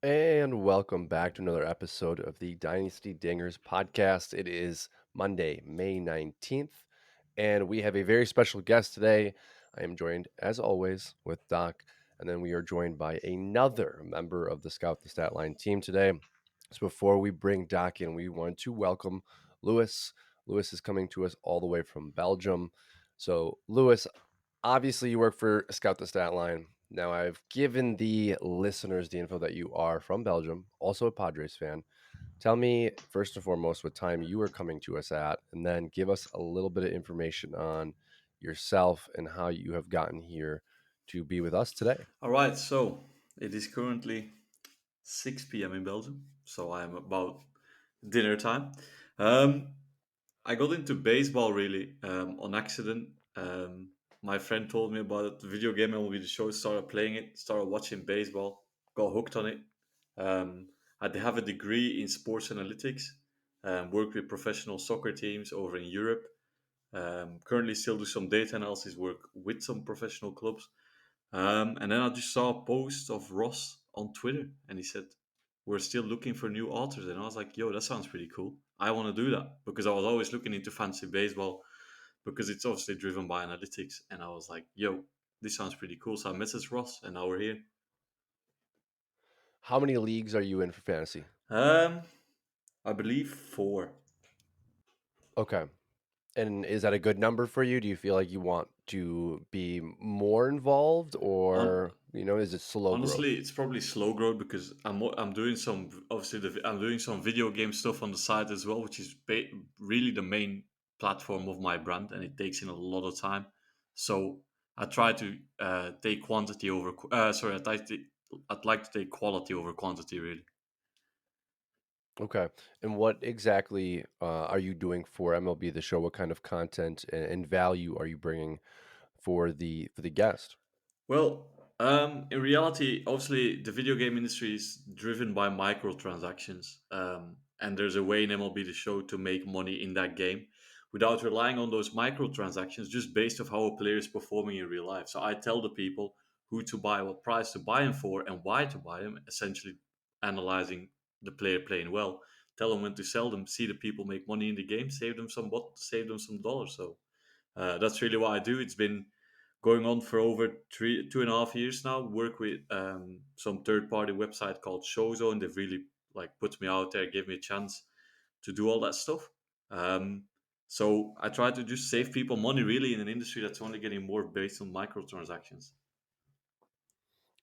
And welcome back to another episode of the Dynasty Dingers podcast. It is Monday, May 19th, and we have a very special guest today. I am joined, as always, with Doc, and then we are joined by another member of the Scout the Stat Line team today. So before we bring Doc in, we want to welcome Lewis. Lewis is coming to us all the way from Belgium. So, Lewis, obviously you work for Scout the Stat Line. Now, I've given the listeners the info that you are from Belgium, also a Padres fan. Tell me, first and foremost, what time you are coming to us at, and then give us a little bit of information on yourself and how you have gotten here to be with us today. All right, so it is currently 6 p.m. in Belgium, so I'm about dinner time. Um, I got into baseball really on accident. My friend told me about it. The video game MLB The Show. Started playing it. Started watching baseball. Got hooked on it. Um, I have a degree in sports analytics. Work with professional soccer teams over in Europe. Currently, still do some data analysis work with some professional clubs. And then I just saw a post of Ross on Twitter, and he said, "We're still looking for new authors." And I was like, "Yo, that sounds pretty cool. I want to do that," because I was always looking into fantasy baseball because it's obviously driven by analytics. And I was like, "Yo, this sounds pretty cool." So I messaged Ross, and now we're here. How many leagues are you in for fantasy? Um, I believe four. Okay. And is that a good number for you? Do you feel like you want to be more involved, On or, is it slow Honestly, growth? it's probably slow growth because I'm doing I'm doing some video game stuff on the side as well, which is really the main platform of my brand, and it takes in a lot of time. So I try to take quantity over. Sorry, I'd like to take quality over quantity. Really. Okay. And what exactly are you doing for MLB The Show? What kind of content and value are you bringing for the guest? In reality, obviously, the video game industry is driven by microtransactions, and there's a way in MLB The Show to make money in that game without relying on those microtransactions, just based off how a player is performing in real life. So I tell the people who to buy, what price to buy them for, and why to buy them. Essentially, analyzing the player playing well. Tell them when to sell them. See the people make money in the game. Save them some dollars. So that's really what I do. It's been going on for over 2.5 years now. Work with some third party website called Showzone. They've really like put me out there, gave me a chance to do all that stuff. Um, so I try to just save people money really in an industry that's only getting more based on microtransactions.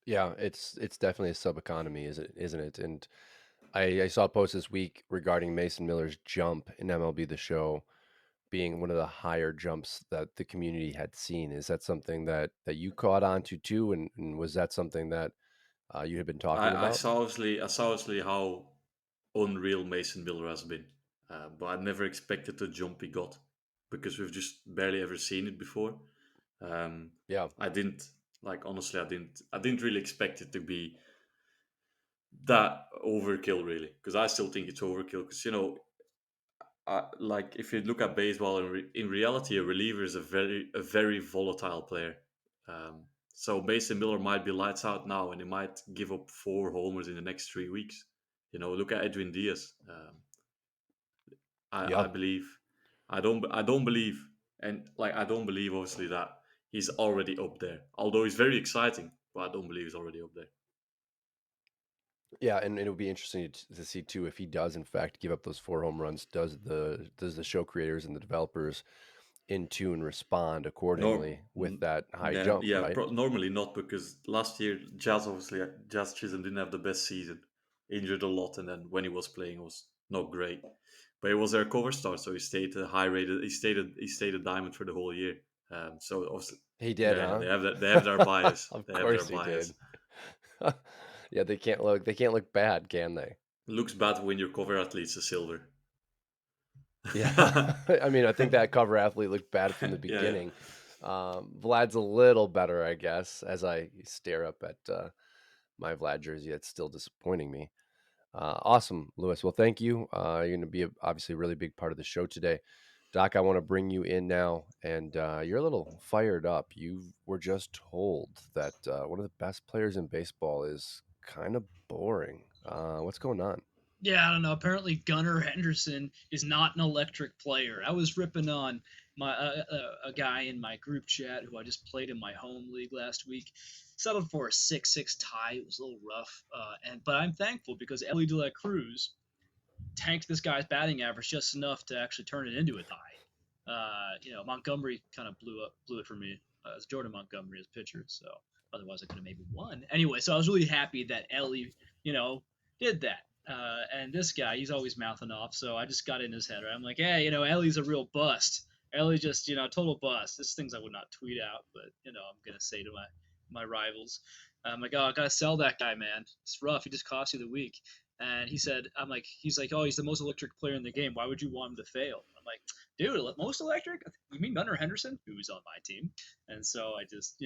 Yeah, it's definitely a sub economy, isn't it? And I saw a post this week regarding Mason Miller's jump in MLB The Show being one of the higher jumps that the community had seen. Is that something that you caught on to too? And was that something that you had been talking about? I saw obviously how unreal Mason Miller has been, but I never expected the jump he got because we've just barely ever seen it before. Um, Yeah. I didn't honestly. I didn't really expect it to be that overkill, really, because I still think it's overkill. Because like if you look at baseball in reality, a reliever is a very volatile player. So Mason Miller might be lights out now, and he might give up 4 homers in the next 3 weeks. Look at Edwin Diaz. I Yeah. believe. I don't believe, and I don't believe obviously that he's already up there. Although he's very exciting, but I don't believe he's already up there. Yeah, and it would be interesting to see too if he does in fact give up those 4 home runs. Does the show creators and the developers in tune respond Norm, accordingly with n- that high jump, yeah, right? normally not because last year Jazz Chisholm didn't have the best season, injured a lot, and then when he was playing, it was not great. But he was their cover star, so he stayed a high rated. He stayed a diamond for the whole year. So obviously, He did, yeah, huh? they have their bias. Of They have their course he bias. did. Yeah, they can't look bad, can they? Looks bad when your cover athlete's a silver. Yeah. I mean, I think that cover athlete looked bad from the Yeah. beginning. Vlad's a little better, I guess, as I stare up at my Vlad jersey. It's still disappointing me. Awesome, Lewis. Well, thank you. You're going to be obviously a really big part of the show today. Doc, I want to bring you in now, and you're a little fired up. You were just told that one of the best players in baseball is kind of boring. What's going on? Yeah, I don't know. Apparently, Gunnar Henderson is not an electric player. I was ripping on my a guy in my group chat who I just played in my home league last week. Settled for a 6-6 tie. It was a little rough, but I'm thankful because Ellie De La Cruz tanked this guy's batting average just enough to actually turn it into a tie. Montgomery kind of blew it for me. It's Jordan Montgomery as pitcher, so otherwise I could have maybe won. Anyway, so I was really happy that Ellie, did that. And this guy, he's always mouthing off, so I just got in his head. Right? I'm like, hey, Ellie's a real bust. Ellie just, total bust. This things I would not tweet out, but I'm gonna say to my rivals. I'm like, oh, I gotta sell that guy, man. It's rough. He just cost you the week. And he's like, oh, he's the most electric player in the game. Why would you want him to fail? I'm like, dude, most electric? You mean Gunnar Henderson, who's on my team? And so I just,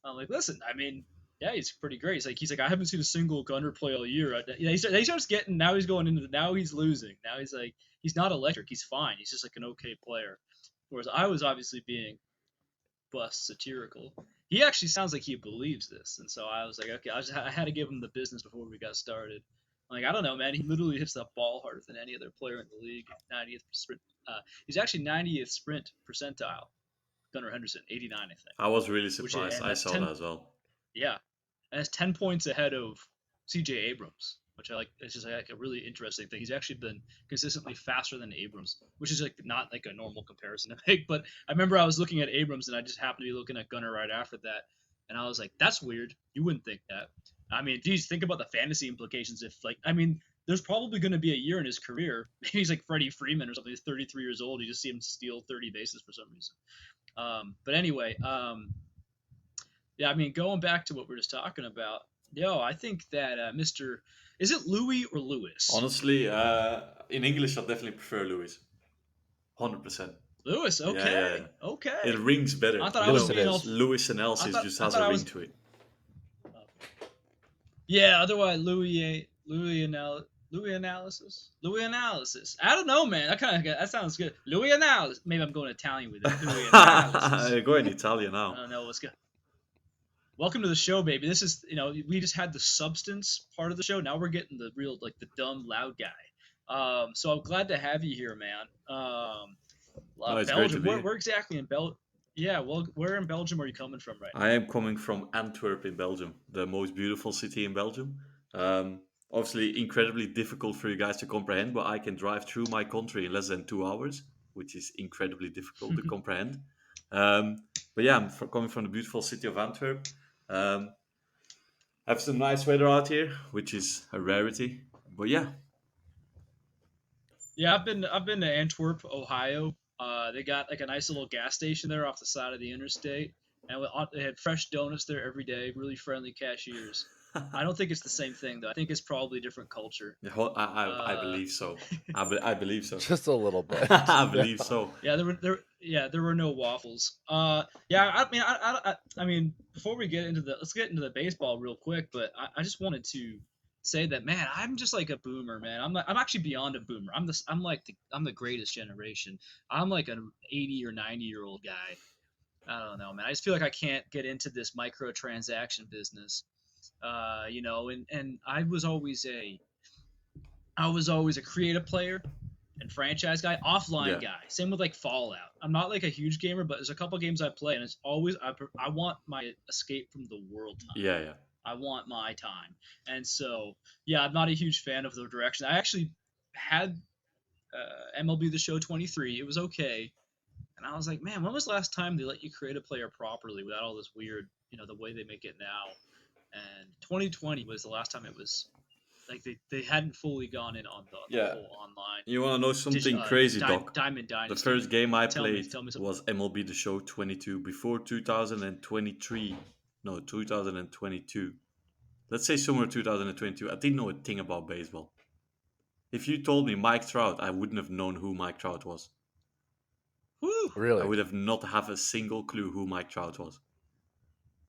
I'm like, listen, I mean, yeah, he's pretty great. He's like, I haven't seen a single Gunner play all year. He starts getting, now he's going into now he's losing. Now he's like, he's not electric. He's fine. He's just like an okay player. Whereas I was obviously being bust satirical. He actually sounds like he believes this, and so I was like, okay, I had to give him the business before we got started. Like, I don't know, man. He literally hits the ball harder than any other player in the league. 90th sprint. He's actually 90th sprint percentile. Gunnar Henderson, 89, I think. I was really Which is, surprised. and I that's saw 10. that as well. Yeah, and that's 10 points ahead of C.J. Abrams, which I like. It's just like a really interesting thing. He's actually been consistently faster than Abrams, which is like not like a normal comparison to make. But I remember I was looking at Abrams, and I just happened to be looking at Gunnar right after that, and I was like, that's weird. You wouldn't think that. I mean, geez, think about the fantasy implications. If there's probably going to be a year in his career. Maybe he's like Freddie Freeman or something. He's 33 years old. You just see him steal 30 bases for some reason. But anyway, yeah, I mean, going back to what we are just talking about, I think that Mr. Is it Louis or Lewis? Honestly, in English, I definitely prefer Louis. 100%. Lewis, Yeah, yeah, yeah. okay, It okay. rings better. I thought I You was Lewis know, it being all. is. Louis and Elsis just I has thought a I ring was. to it. Yeah, otherwise Louis analysis. Louis analysis. I don't know, man. That sounds good. Louis analysis. Maybe I'm going Italian with it. Louis analysis. Go in Italian I now. don't know what's good. Welcome to the show, baby. This is, we just had the substance part of the show. Now we're getting the real, like, the dumb, loud guy. So I'm glad to have you here, man. No, it's great to Belgium. be Where here. exactly in Belgium? Yeah, well, where in Belgium are you coming from right I am coming from Antwerp in Belgium, the most beautiful city in Belgium. Obviously, incredibly difficult for you guys to comprehend, but I can drive through my country in less than 2 hours, which is incredibly difficult to now? comprehend. Um, but yeah, coming from the beautiful city of Antwerp. Um, have some nice weather out here, which is a rarity. But yeah, Yeah, I've been to Antwerp, Ohio. They got like a nice little gas station there off the side of the interstate, and they had fresh donuts there every day. Really friendly cashiers. I don't think it's the same thing though. I think it's probably a different culture. I Uh, believe so. I believe so. Just a little bit. I Yeah. believe so. yeah, there were no waffles. Yeah, I mean, before we get into let's get into the baseball real quick. But I just wanted to say that, man, I'm just like a boomer, man. I'm actually beyond a boomer. I'm the greatest generation. I'm like an 80 or 90-year-old guy. I don't know, man. I just feel like I can't get into this microtransaction business. And I was always a creative player and franchise guy, offline Yeah, guy. Same with like Fallout. I'm not like a huge gamer, but there's a couple games I play, and it's always I want my escape from the world time. yeah, yeah. I want my time, and so yeah, I'm not a huge fan of the direction. I actually had MLB The Show 23. It was okay, and I was like, man, when was the last time they let you create a player properly without all this weird, the way they make it now? And 2020 was the last time it was like they hadn't fully gone in on the Yeah. whole online You want to know something crazy, Doc? Diamond The Dynasty. first game I Tell me, played tell me something. was MLB The Show 22 before 2023. No, 2022. Let's say somewhere 2022. I didn't know a thing about baseball. If you told me Mike Trout, I wouldn't have known who Mike Trout was. Whew. I Really? would have not have a single clue who Mike Trout was.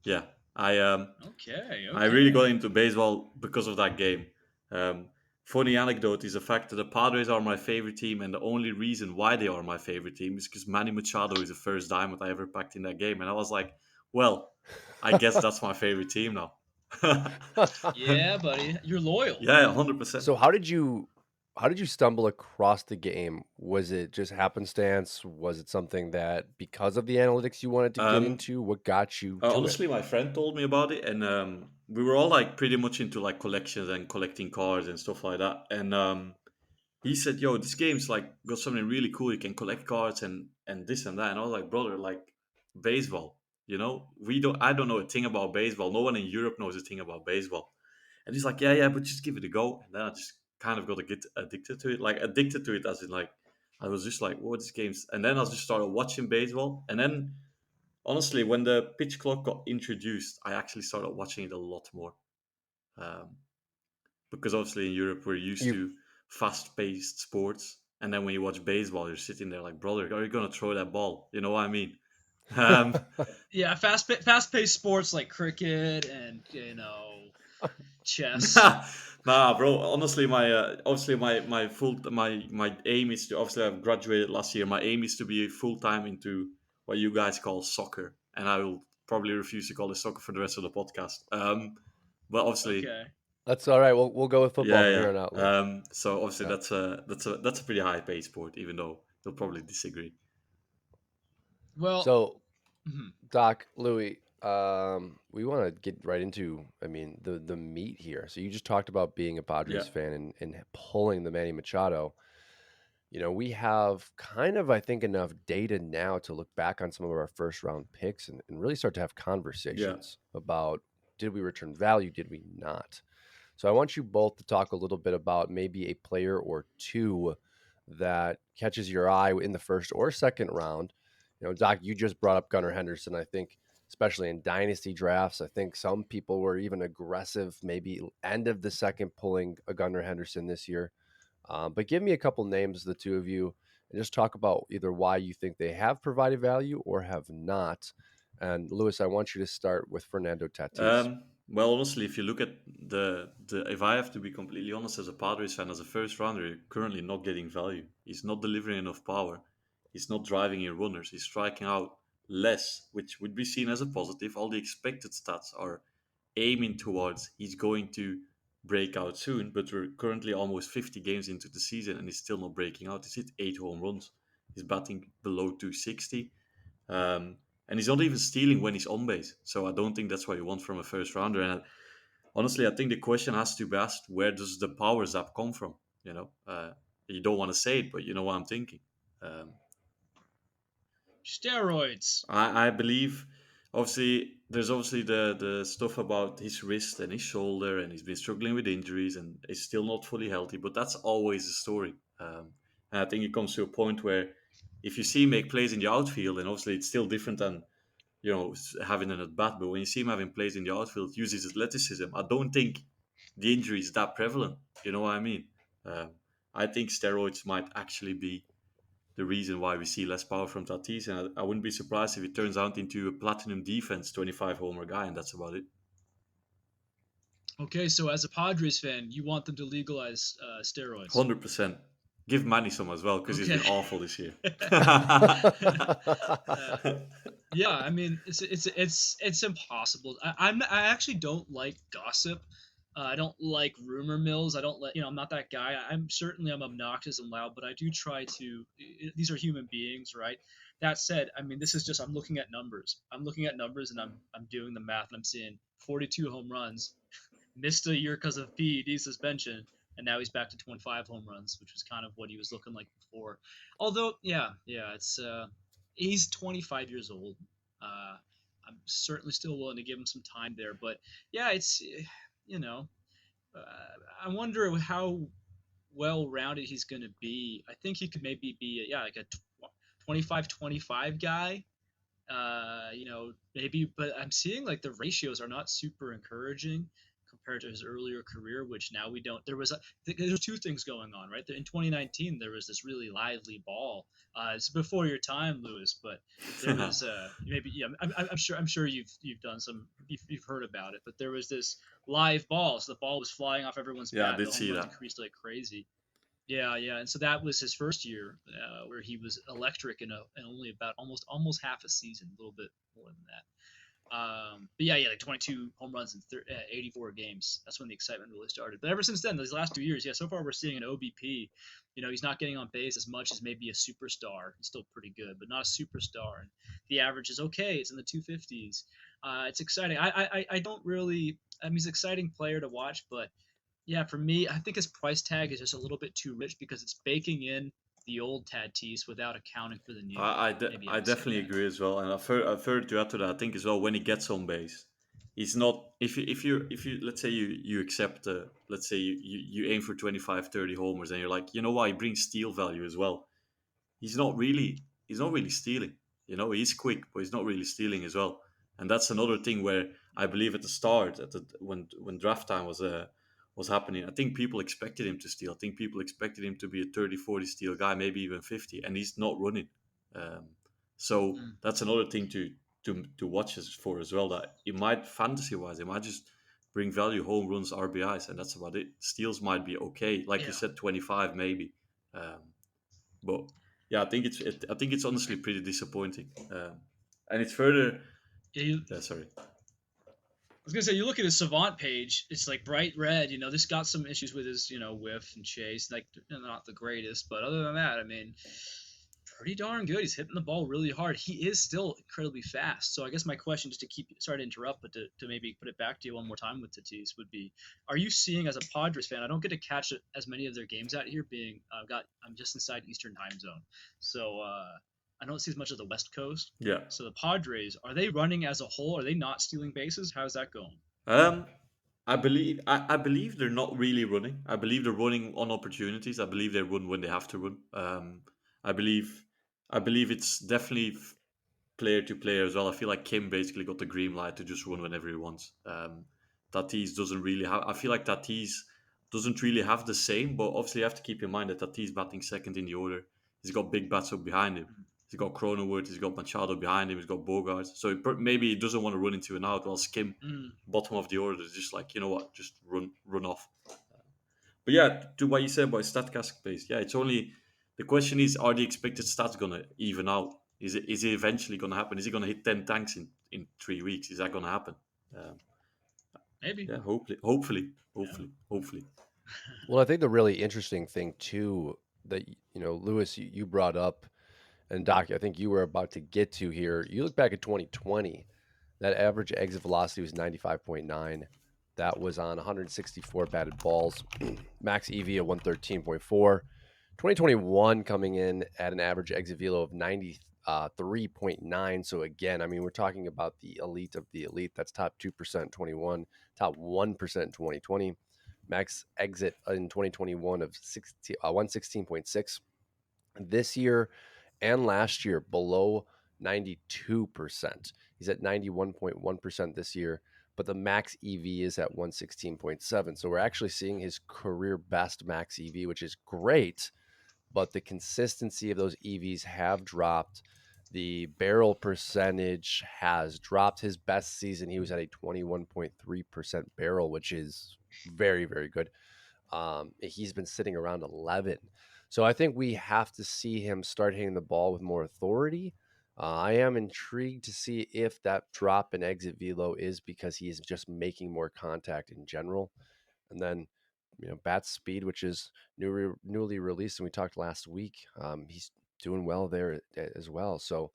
Yeah, Okay, I really okay. got into baseball because of that game. Um, Funny anecdote is the fact that the Padres are my favorite team, and the only reason why they are my favorite team is because Manny Machado is the first diamond I ever packed in that game, and I was like, well, I guess that's my favorite team now. Yeah, buddy, you're loyal. Yeah, 100%. So how did you stumble across the game? Was it just happenstance? Was it something that because of the analytics you wanted to get Um, into? What got you to it? Honestly, my friend told me about it, and we were all like pretty much into like collections and collecting cards and stuff like that. And he said, "Yo, this game's like got something really cool. You can collect cards and this and that." And I was like, "Brother, like baseball, we don't. I don't know a thing about baseball. No one in Europe knows a thing about baseball." And he's like, "Yeah, yeah, but just give it a go." And then I just kind of got to get addicted to it, like addicted to it, as in like I was just like, "What is games?" And then I just started watching baseball, and then honestly, when the pitch clock got introduced, I actually started watching it a lot more. Um, because obviously in Europe we're used You to fast-paced sports, and then when you watch baseball, you're sitting there like, brother, are you gonna throw that ball? You know what I mean? Um, Yeah, fast paced sports like cricket and chess. nah, bro. Honestly, my obviously my aim is to obviously I've graduated last year. My aim is to be full time into what you guys call soccer, and I will probably refuse to call it soccer for the rest of the podcast. But obviously, Okay. That's all right. We'll go with football yeah, from yeah. here on out, Louis. So obviously Yeah. that's a pretty high paid sport, even though they'll probably disagree. Well, So, mhm, Doc, Louis, we want to get right into, I mean, the meat here. So you just talked about being a Yeah, Padres fan and pulling the Manny Machado. We have kind of, I think, enough data now to look back on some of our first round picks and really start to have yeah. conversations about, did we return value? Did we not? So I want you both to talk a little bit about maybe a player or two that catches your eye in the first or second round. Doc, you just brought up Gunnar Henderson. I think, especially in dynasty drafts, I think some people were even aggressive, maybe end of the second, pulling a Gunnar Henderson this year. But give me a couple names, the two of you, and just talk about either why you think they have provided value or have not. And Lewis, I want you to start with Fernando Tatis. Well, honestly, if you look at the if I have to be completely honest, as a Padres fan, as a first rounder, you're currently not getting value. He's not delivering enough power. He's not driving in runners. He's striking out less, which would be seen as a positive. All the expected stats are aiming towards he's going to break out soon, but we're currently almost 50 games into the season and he's still not breaking out. He's hit 8 home runs. He's batting below 260. Um, and he's not even stealing when he's on base. So I don't think that's what you want from a first rounder. And honestly, I think the question has to be asked: where does the power zap come from? You don't want to say it, but you know what I'm thinking. Um, steroids. I believe, obviously, there's obviously the stuff about his wrist and his shoulder, and he's been struggling with injuries and is still not fully healthy. But that's always the story. And I think it comes to a point where if you see him make plays in the outfield, and obviously it's still different than having an at bat. But when you see him having plays in the outfield, uses his athleticism, I don't think the injury is that prevalent. You know what I mean? Um, I think steroids might actually be the reason why we see less power from Tatis, and I wouldn't be surprised if it turns out into a platinum defense 25 homer guy, and that's about it. Okay, so as a Padres fan, you want them to legalize steroids. 100%. Give Manny some as well because he's Okay. been awful this year. uh, yeah, I mean, it's impossible. I actually don't like gossip. I don't like rumor mills. I don't let I'm not that guy. I'm obnoxious and loud, but I do try to. These are human beings, right? That said, I mean, this is just I'm looking at numbers. I'm looking at numbers and I'm doing the math and I'm seeing 42 home runs, missed a year because of PED suspension, and now he's back to 25 home runs, which was kind of what he was looking like before. Although, yeah, it's he's 25 years old. Uh, I'm certainly still willing to give him some time there, but yeah, it's you know, I wonder how well rounded he's going to be. I think he could maybe be like a 25-25 guy, maybe, but I'm seeing like the ratios are not super encouraging compared to his earlier career, which now we don't. There's two things going on, right? In 2019, there was this really lively ball. It's before your time, Lewis, but there was maybe yeah. I'm sure you've done some. You've heard about it, but there was this live ball. So the ball was flying off everyone's Yeah, I bat. did The home see runs that. increased like crazy. Yeah, yeah, and so that was his first year where he was electric in only about almost half a season, a little bit more than that. But yeah, like 22 home runs in 84 games. That's when the excitement really started. But ever since then, these last 2 years, yeah, so far we're seeing an OBP. He's not getting on base as much as maybe a superstar. He's still pretty good, but not a superstar. And the average is okay. It's in the 250s. It's exciting. I don't really. I mean, he's an exciting player to watch, but yeah, for me, I think his price tag is just a little bit too rich because it's baking in the old Tatis without accounting for the new. Maybe I I would say definitely that. agree as well, and I've heard to add to that. I think as well when he gets on base, he's not. If you let's say you accept let's say you aim for 25, 30 homers, and you're like, you know what, he brings steal value as well. He's not really stealing. He's quick, but he's not really stealing as well. And that's another thing where I believe at the start, when draft time was happening, I think people expected him to steal. I think people expected him to be a 30, 40 steal guy, maybe even 50, and he's not running. Um, so Mm, that's another thing to watch for as well. That he might fantasy wise, he might just bring value, home runs, RBIs, and that's about it. Steals might be okay, like you yeah. said, 25 maybe. But yeah, I think it's honestly pretty disappointing. And it's further. Yeah, Yeah, sorry. was gonna say, you look at his Savant page, it's like bright red. This got some issues with his, whiff and chase. Like, not the greatest, but other than that, I mean, pretty darn good. He's hitting the ball really hard. He is still incredibly fast. So I guess my question, just to keep sorry to interrupt, but to maybe put it back to you one more time with Tatis would be: are you seeing, as a Padres fan? I don't get to catch as many of their games out here, being I'm just inside Eastern time zone, so I don't see as much of the West Coast. Yeah. So the Padres, are they running as a whole? Are they not stealing bases? How's that going? Um, I believe they're not really running. I believe they're running on opportunities. I believe they run when they have to run. I believe I believe it's definitely player to player as well. I feel like Kim basically got the green light to just run whenever he wants. Tatis doesn't really have. I feel like Tatis doesn't really have the same, but obviously you have to keep in mind that Tatis batting second in the order. He's got big bats up behind him. He's got Cronenworth, he's got Machado behind him, he's got Bogarts. So maybe he doesn't want to run into an out. While Skim, Mm, bottom of the order, is just like, you know what, just run off. But yeah, to what you said about Statcast base, yeah, it's only the question is, are the expected stats gonna even out? Is it eventually gonna happen? Is he gonna hit 10 tanks in 3 weeks? Is that gonna happen? Um, maybe. yeah, hopefully, Yeah. hopefully. Well, I think the really interesting thing too that Lewis, you brought up, and Doc, I think you were about to get to here. You look back at 2020, that average exit velocity was 95.9. That was on 164 batted balls, max EV of 113.4. 2021 coming in at an average exit velo of 93.9. So again, I mean, we're talking about the elite of the elite. That's top 2% 21, top 1% 2020. Max exit in 2021 of 116.6. This year and last year below 92%. He's at 91.1% this year, but the max EV is at 116.7. So we're actually seeing his career best max EV, which is great, but the consistency of those EVs have dropped. The barrel percentage has dropped. His best season, he was at a 21.3% barrel, which is very, very good. He's been sitting around 11. So I think we have to see him start hitting the ball with more authority. I am intrigued to see if that drop in exit velo is because he is just making more contact in general. And then, bat speed, which is newly released, and we talked last week. He's doing well there as well. So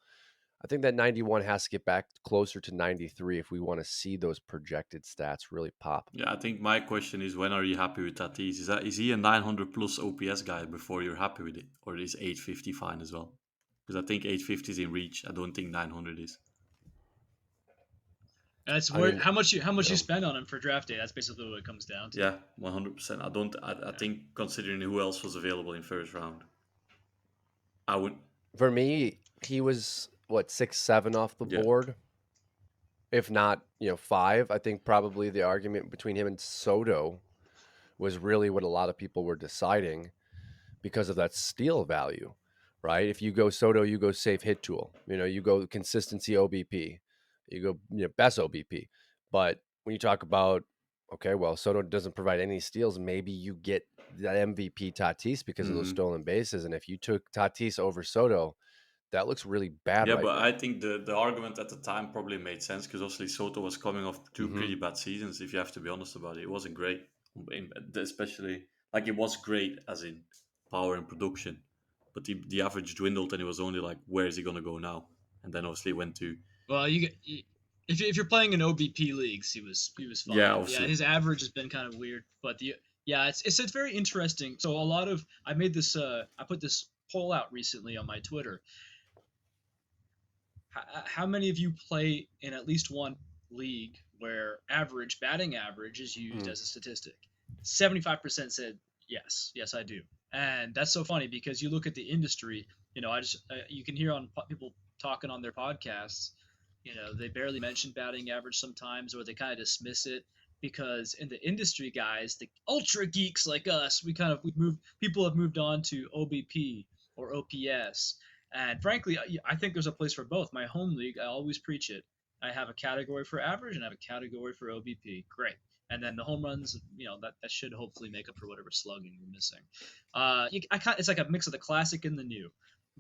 I think that 91 has to get back closer to 93 if we want to see those projected stats really pop. Yeah, I think my question is, when are you happy with Tatis? Is he a 900 plus OPS guy before you're happy with it, or is 850 fine as well? Because I think 850 is in reach. I don't think 900 is. That's I where mean, how much you um, spend on him for draft day. That's basically what it comes down to. Yeah, 100%. I don't. I Yeah. think considering who else was available in first round, I would. for me, he was what 6, 7 off the Yeah. board, if not 5. I think probably the argument between him and Soto was really what a lot of people were deciding because of that steal value, right? If you go Soto, you go safe hit tool. You go consistency OBP, you go best OBP. But when you talk about, okay, well, Soto doesn't provide any steals, maybe you get that MVP Tatis because of those Hmm. stolen bases. And if you took Tatis over Soto, That looks really bad Yeah, right but now. I think the argument at the time probably made sense because obviously Soto was coming off two Hmm. pretty bad seasons. If you have to be honest about it, it wasn't great, especially like it was great as in power and production, but the average dwindled and it was only like where is he gonna go now? And then obviously went to Well, if you're playing in OBP leagues, he was yeah, fine. Yeah, obviously his average has been kind of weird, but yeah, it's very interesting. So a lot of I made this I put this poll out recently on my Twitter. How many of you play in at least one league where average batting average is used Mm. as a statistic? 75% said yes, yes I do. And that's so funny because you look at the industry, I just you can hear on people talking on their podcasts, they barely mention batting average sometimes, or they kind of dismiss it because in the industry guys, the ultra geeks like us, we move people have moved on to OBP or OPS, and frankly, I think there's a place for both. My home league, I always preach it. I have a category for average and I have a category for OBP. Great. And then the home runs, that should hopefully make up for whatever slugging we're missing. It's like a mix of the classic and the new.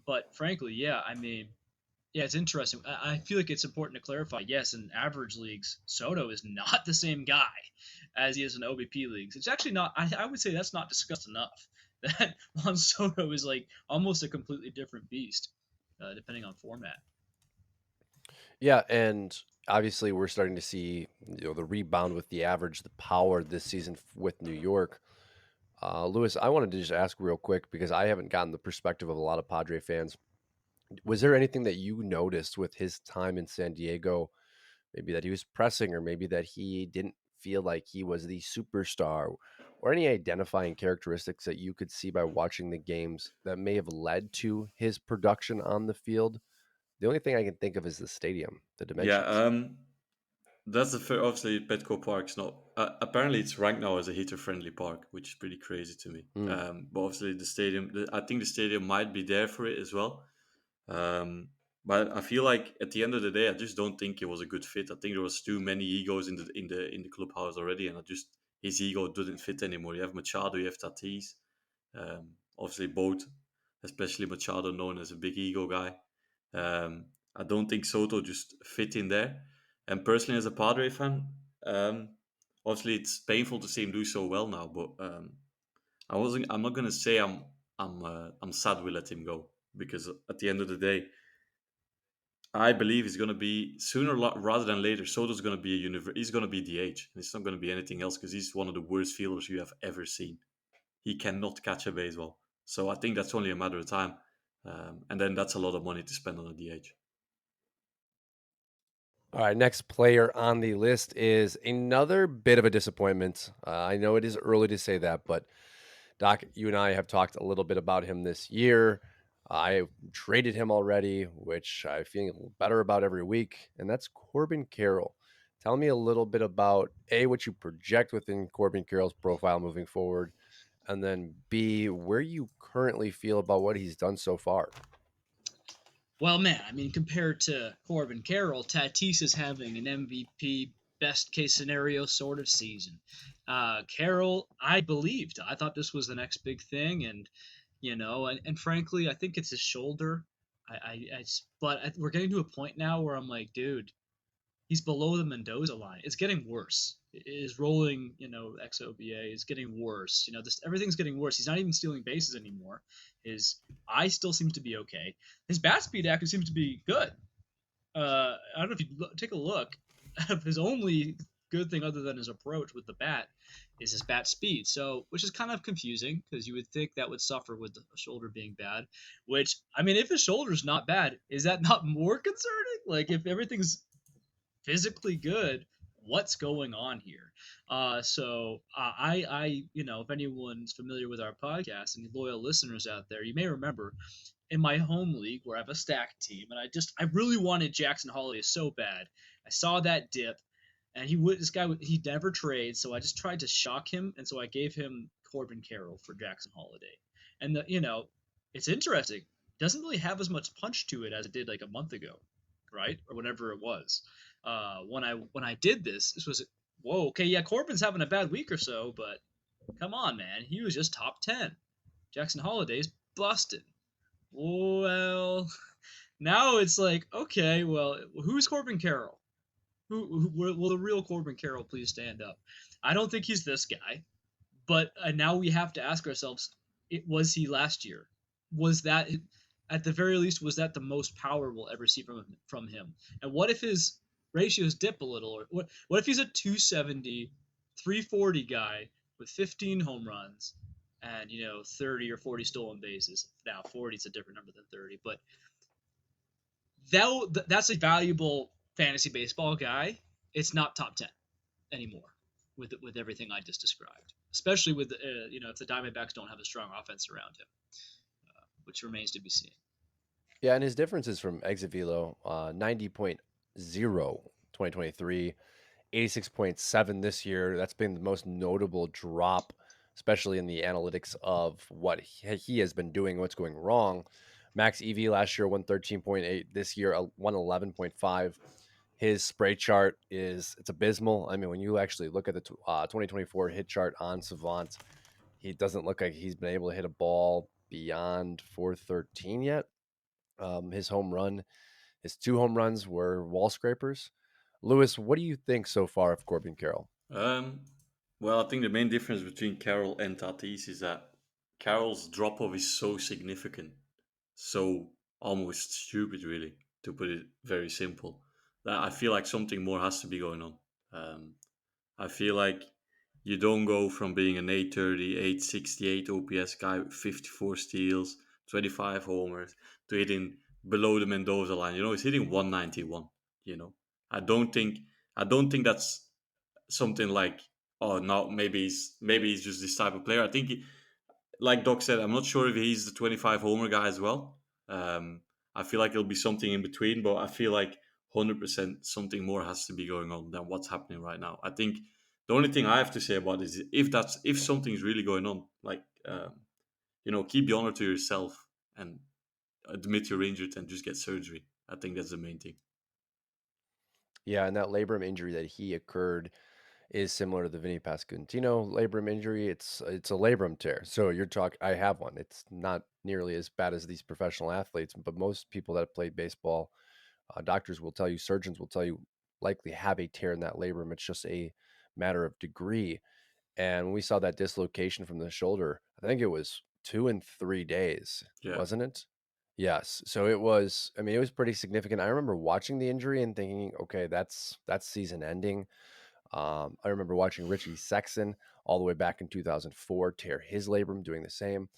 But frankly, yeah, I mean, yeah, it's interesting. I feel like it's important to clarify. Yes, in average leagues, Soto is not the same guy as he is in OBP leagues. It's actually not. I would say that's not discussed enough. That Juan Soto is like almost a completely different beast, depending on format. Yeah, and obviously we're starting to see the rebound with the average, the power this season with New York. Lewis, I wanted to just ask real quick because I haven't gotten the perspective of a lot of Padre fans. Was there anything that you noticed with his time in San Diego? Maybe that he was pressing, or maybe that he didn't feel like he was the superstar, or any identifying characteristics that you could see by watching the games that may have led to his production on the field? The only thing I can think of is the stadium, the yeah. dimensions. That's the fair. Obviously, Petco Park's not. Apparently, it's ranked now as a hitter-friendly park, which is pretty crazy to me. Mm. But obviously, the stadium. I think the stadium might be there for it as well. Um, but I feel like at the end of the day, I just don't think it was a good fit. I think there was too many egos in the clubhouse already, and I just his ego didn't fit anymore. You have Machado, you have Tatis, obviously both, especially Machado, known as a big ego guy. I don't think Soto just fit in there. And personally, as a Padre fan, um, obviously it's painful to see him do so well now. But I'm not gonna say I'm sad we let him go because at the end of the day, I believe he's gonna be rather than later. Soto's gonna be he's gonna be DH. And it's not gonna be anything else because he's one of the worst fielders you have ever seen. He cannot catch a baseball. So I think that's only a matter of time. And then that's a lot of money to spend on a DH. All right, next player on the list is another bit of a disappointment. I know it is early to say that, but Doc, you and I have talked a little bit about him this year. I traded him already, which I feel a little better about every week, and that's Corbin Carroll. Tell me a little bit about A, what you project within Corbin Carroll's profile moving forward, and then B, where you currently feel about what he's done so far. Well, man, I mean, compared to Corbin Carroll, Tatis is having an MVP best case scenario sort of season. Carroll, I believed. I thought this was the next big thing, and frankly, I think it's his shoulder. We're getting to a point now where I'm like, dude, he's below the Mendoza line. It's getting worse. His rolling, xOBA is getting worse. Everything's getting worse. He's not even stealing bases anymore. His eye still seems to be okay. His bat speed actually seems to be good. I don't know if you take a look. His only good thing other than his approach with the bat is his bat speed. So, which is kind of confusing because you would think that would suffer with the shoulder being bad. Which, I mean, if his shoulder's not bad, is that not more concerning? Like, if everything's physically good, what's going on here? If anyone's familiar with our podcast and loyal listeners out there, you may remember in my home league where I have a stacked team, and I really wanted Jackson Holiday so bad. I saw that dip, and he never trades, so I just tried to shock him, and so I gave him Corbin Carroll for Jackson Holiday, and it's interesting. It doesn't really have as much punch to it as it did like a month ago, right, or whenever it was. When I did this was whoa, okay, yeah, Corbin's having a bad week or so, but come on, man, he was just top 10. Jackson Holiday's busted. Well, Now it's like, okay, well, who's Corbin Carroll? Will the real Corbin Carroll please stand up? I don't think he's this guy, but now we have to ask ourselves: was he last year? Was that, at the very least, was that the most power we'll ever see from him? And what if his ratios dip a little? Or what if he's a 270, 340 guy with 15 home runs and 30 or 40 stolen bases? Now 40 is a different number than 30, but that's a valuable fantasy baseball guy. It's not top 10 anymore with everything I just described, especially with if the Diamondbacks don't have a strong offense around him, which remains to be seen. Yeah, and his differences from exit velo 90.0 2023, 86.7 this year. That's been the most notable drop, especially in the analytics of what he has been doing, what's going wrong. Max EV last year 113.8, this year 111.5. His spray chart it's abysmal. I mean, when you actually look at the 2024 hit chart on Savant, he doesn't look like he's been able to hit a ball beyond 413 yet. His two home runs were wall scrapers. Lewis, what do you think so far of Corbin Carroll? Um, well, I think the main difference between Carroll and Tatis is that Carroll's drop off is so significant, so almost stupid, really, to put it very simple. That I feel like something more has to be going on. Um, I feel like you don't go from being an 830, 868 OPS guy with 54 steals, 25 homers, to hitting below the Mendoza line. He's hitting 191. You know, I don't think I don't think that's something like, oh no, maybe he's just this type of player. I think like Doc said, I'm not sure if he's the 25 homer guy as well. I feel like it'll be something in between, but I feel like 100% something more has to be going on than what's happening right now. I think the only thing I have to say about it is if something's really going on, like keep the honor to yourself and admit you're injured and just get surgery. I think that's the main thing. Yeah, and that labrum injury that he occurred is similar to the Vinny Pasquantino labrum injury. It's a labrum tear. So you're talking. I have one. It's not nearly as bad as these professional athletes, but most people that have played baseball, doctors will tell you, surgeons will tell you, likely have a tear in that labrum. It's just a matter of degree. And when we saw that dislocation from the shoulder, I think it was 2 and 3 days, Yeah. wasn't it? Yes. So it was. I mean, it was pretty significant. I remember watching the injury and thinking, okay, that's season ending. I remember watching Richie Sexton all the way back in 2004 tear his labrum, doing the same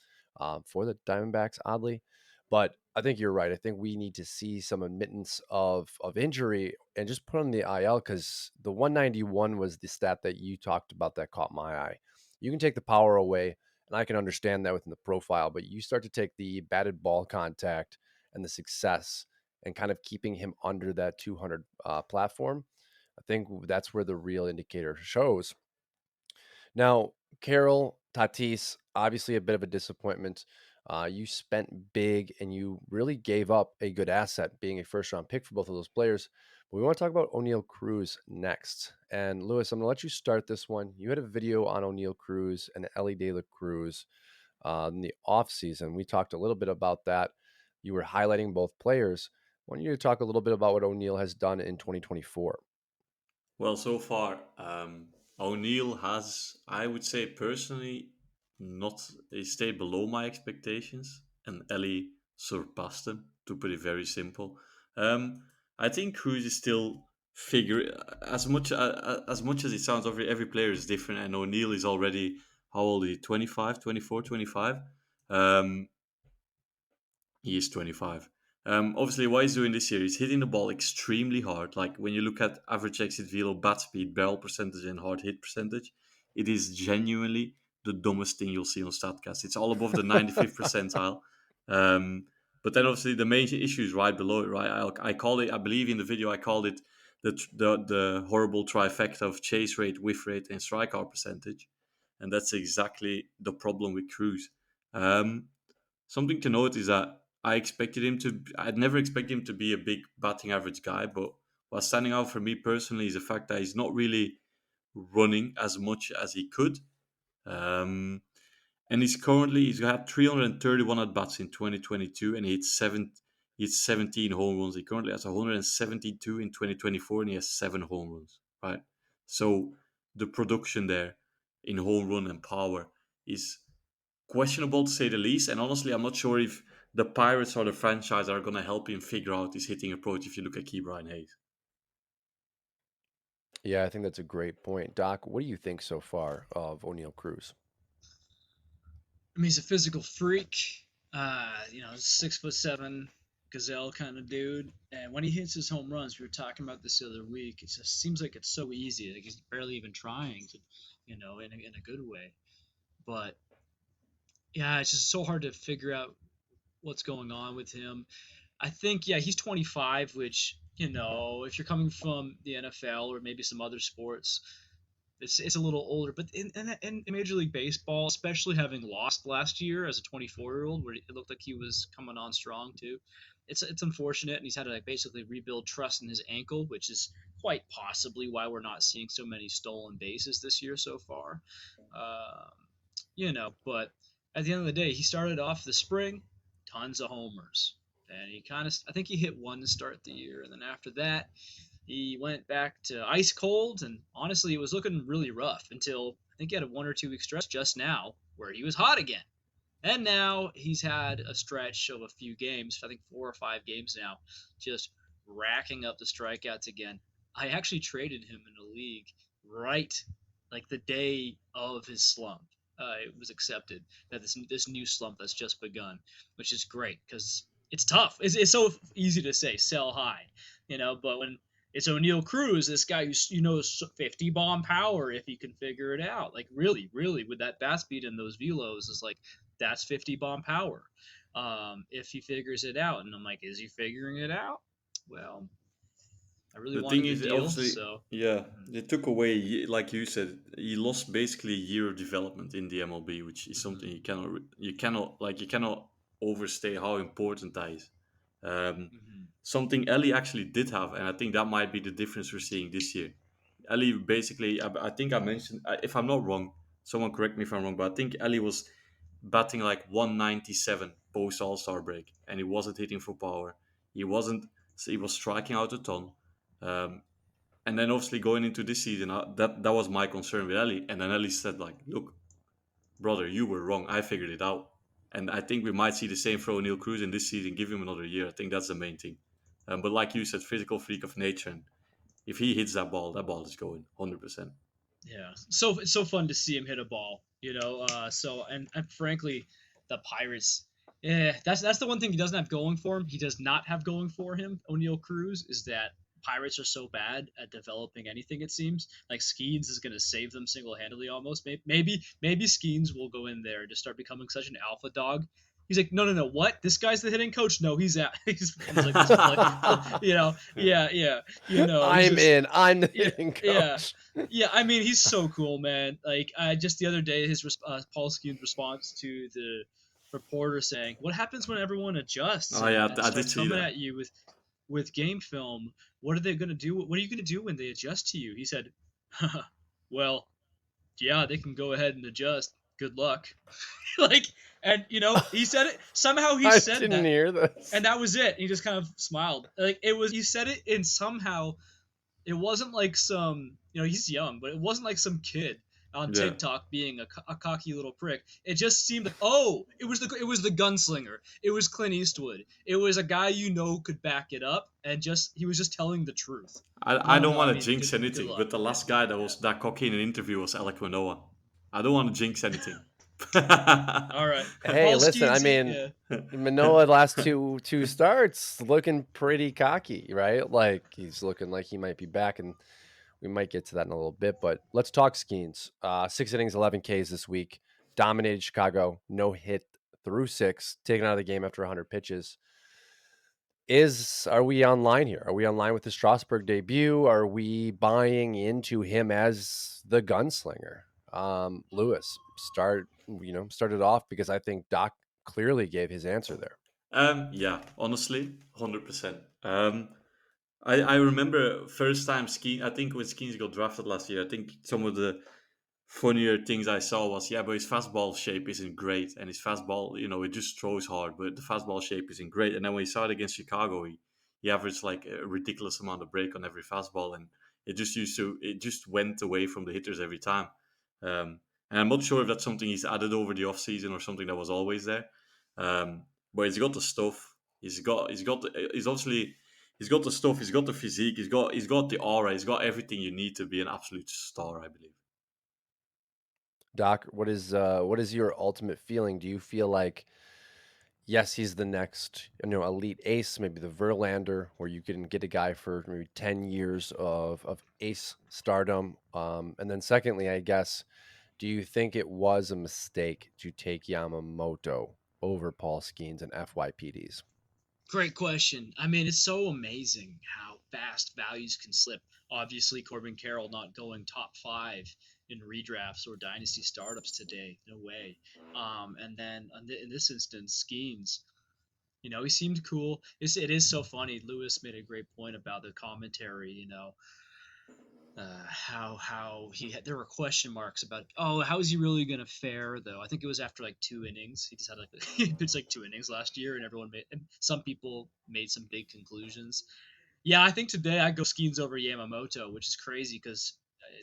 for the Diamondbacks, oddly. But I think you're right. I think we need to see some admittance of injury and just put on the IL, because the 191 was the stat that you talked about that caught my eye. You can take the power away, and I can understand that within the profile, but you start to take the batted ball contact and the success and kind of keeping him under that 200 platform. I think that's where the real indicator shows. Now, Carroll, Tatis, obviously a bit of a disappointment. You spent big and you really gave up a good asset, being a first round pick for both of those players. But we want to talk about O'Neill Cruz next. And Lewis, I'm going to let you start this one. You had a video on O'Neill Cruz and Ellie De La Cruz in the offseason. We talked a little bit about that. You were highlighting both players. I want you to talk a little bit about what O'Neill has done in 2024. Well, so far, O'Neill has, I would say personally, not he stayed below my expectations, and Ellie surpassed them. To put it very simple, I think Cruz is still figure as much as it sounds. Every player is different, and O'Neill is already how old is he? 25, 24, 25. Um, he is 25. Obviously, what he's doing this year, he's hitting the ball extremely hard. Like when you look at average exit velo, bat speed, barrel percentage, and hard hit percentage, it is genuinely the dumbest thing you'll see on Statcast. It's all above the 95th percentile. Um, but then obviously the main issue is right below it, right? I call it, I believe in the video, I called it the horrible trifecta of chase rate, whiff rate, and strikeout percentage. And that's exactly the problem with Cruz. Um, Something to note is that I'd never expected him to be a big batting average guy, but what's standing out for me personally is the fact that he's not really running as much as he could. Um, and he's had 331 at bats in 2022, and He had 17 home runs. He currently has 172 in 2024, and he has 7 home runs. Right. So the production there in home run and power is questionable to say the least. And honestly, I'm not sure if the Pirates or the franchise are going to help him figure out his hitting approach if you look at Key Brian Hayes. Yeah, I think that's a great point. Doc, what do you think so far of O'Neill Cruz? I mean, he's a physical freak. 6'7" gazelle kind of dude. And when he hits his home runs, we were talking about this the other week. It just seems like it's so easy. Like he's barely even trying to, in a good way. But yeah, it's just so hard to figure out what's going on with him. I think, yeah, he's 25, which, if you're coming from the NFL or maybe some other sports, it's a little older. But in Major League Baseball, especially having lost last year as a 24-year-old, where it looked like he was coming on strong too, it's unfortunate, and he's had to basically rebuild trust in his ankle, which is quite possibly why we're not seeing so many stolen bases this year so far. Um, but at the end of the day, he started off the spring, tons of homers. And he I think he hit one to start the year. And then after that, he went back to ice cold. And honestly, it was looking really rough until I think he had a 1 or 2 week stretch just now where he was hot again. And now he's had a stretch of a few games, I think 4 or 5 games now, just racking up the strikeouts again. I actually traded him in a league right like the day of his slump. It was accepted that this new slump that's just begun, which is great because it's tough. It's so easy to say sell high, but when it's O'Neill Cruz, this guy who's 50 bomb power if you can figure it out. Like really, really, with that bat speed and those velos, is like that's 50 bomb power. If he figures it out, and I'm like, is he figuring it out? Well, I really The thing wanted the is, deal, obviously, so yeah, they took away, like you said, he lost basically a year of development in the MLB, which is something mhm, you cannot overstay how important that is. Um, mhm. Something Ellie actually did have, and I think that might be the difference we're seeing this year. Ellie basically, I think I mentioned, if I'm not wrong, someone correct me if I'm wrong, but I think Ellie was batting like 197 post All Star break, and he wasn't hitting for power. He wasn't. So he was striking out a ton. Um, and then obviously going into this season, that was my concern with Ellie. And then Ellie said like, "Look, brother, you were wrong. I figured it out." And I think we might see the same for O'Neill Cruz in this season. Give him another year. I think that's the main thing. But like you said, physical freak of nature. And if he hits that ball is going 100%. Yeah, so it's so fun to see him hit a ball, and frankly, the Pirates. Yeah, that's the one thing he doesn't have going for him. He does not have going for him. O'Neill Cruz is that Pirates are so bad at developing anything. It seems like Skenes is going to save them single handedly. Almost, maybe Skenes will go in there and just start becoming such an alpha dog. He's like, no, no, no. What? This guy's the hitting coach? No, he's out. He just becomes like this, yeah, yeah. He's I'm just, in. I'm the yeah, hitting yeah. coach. Yeah, I mean he's so cool, man. Like just the other day, his Paul Skeens' response to the reporter saying, "What happens when everyone adjusts Oh and, yeah, and I did starts see coming that. at you with game film? What are they gonna do? What are you gonna do when they adjust to you?" He said, "Well, yeah, they can go ahead and adjust. Good luck." Like, and he said it. Somehow he I said didn't that, hear this. and that was it. He just kind of smiled. Like it was. He said it, and somehow it wasn't like some he's young, but it wasn't like some kid on Yeah, TikTok being a cocky little prick. It just seemed like, oh, it was the gunslinger. It was Clint Eastwood. It was a guy could back it up, and just he was just telling the truth. I No, don't no, I want to mean, jinx good anything, luck. but the Yeah, last guy that yeah. was that cocky in an interview was Alec Manoa. I don't want to jinx anything. All right, Hey, Paul listen. I Skeens. mean, Yeah. Manoa last two starts looking pretty cocky, right? Like he's looking like he might be back, and we might get to that in a little bit. But let's talk Skeens. 6 innings, 11 Ks this week. Dominated Chicago. No hit through six. Taken out of the game after 100 pitches. Are we online here? Are we online with the Strasburg debut? Are we buying into him as the gunslinger? Lewis, started off because I think Doc clearly gave his answer there. Yeah, honestly, 100%. I remember first time skiing. I think when Skeens got drafted last year, I think some of the funnier things I saw was, yeah, but his fastball shape isn't great, and his fastball, it just throws hard, but the fastball shape isn't great. And then when he started against Chicago, he averaged like a ridiculous amount of break on every fastball, and it just went away from the hitters every time. Um, and I'm not sure if that's something he's added over the offseason or something that was always there. But he's got the stuff. He's got the stuff. He's got the physique. He's got the aura. He's got everything you need to be an absolute star, I believe. Doc, what is your ultimate feeling? Do you feel like yes, he's the next, elite ace, maybe the Verlander, where you can get a guy for maybe 10 years of ace stardom? And then secondly, I guess, do you think it was a mistake to take Yamamoto over Paul Skenes and FYPDs? Great question. I mean, it's so amazing how fast values can slip. Obviously, Corbin Carroll not going top five in redrafts or dynasty startups today. No way. And then in this instance, Skeens, he seemed cool. It is so funny. Lewis made a great point about the commentary. How he had, there were question marks about, oh, how is he really going to fare though. I think it was after like 2 innings. He just had like he pitched like 2 innings last year, and some people made some big conclusions. Yeah, I think today I go Skeens over Yamamoto, which is crazy because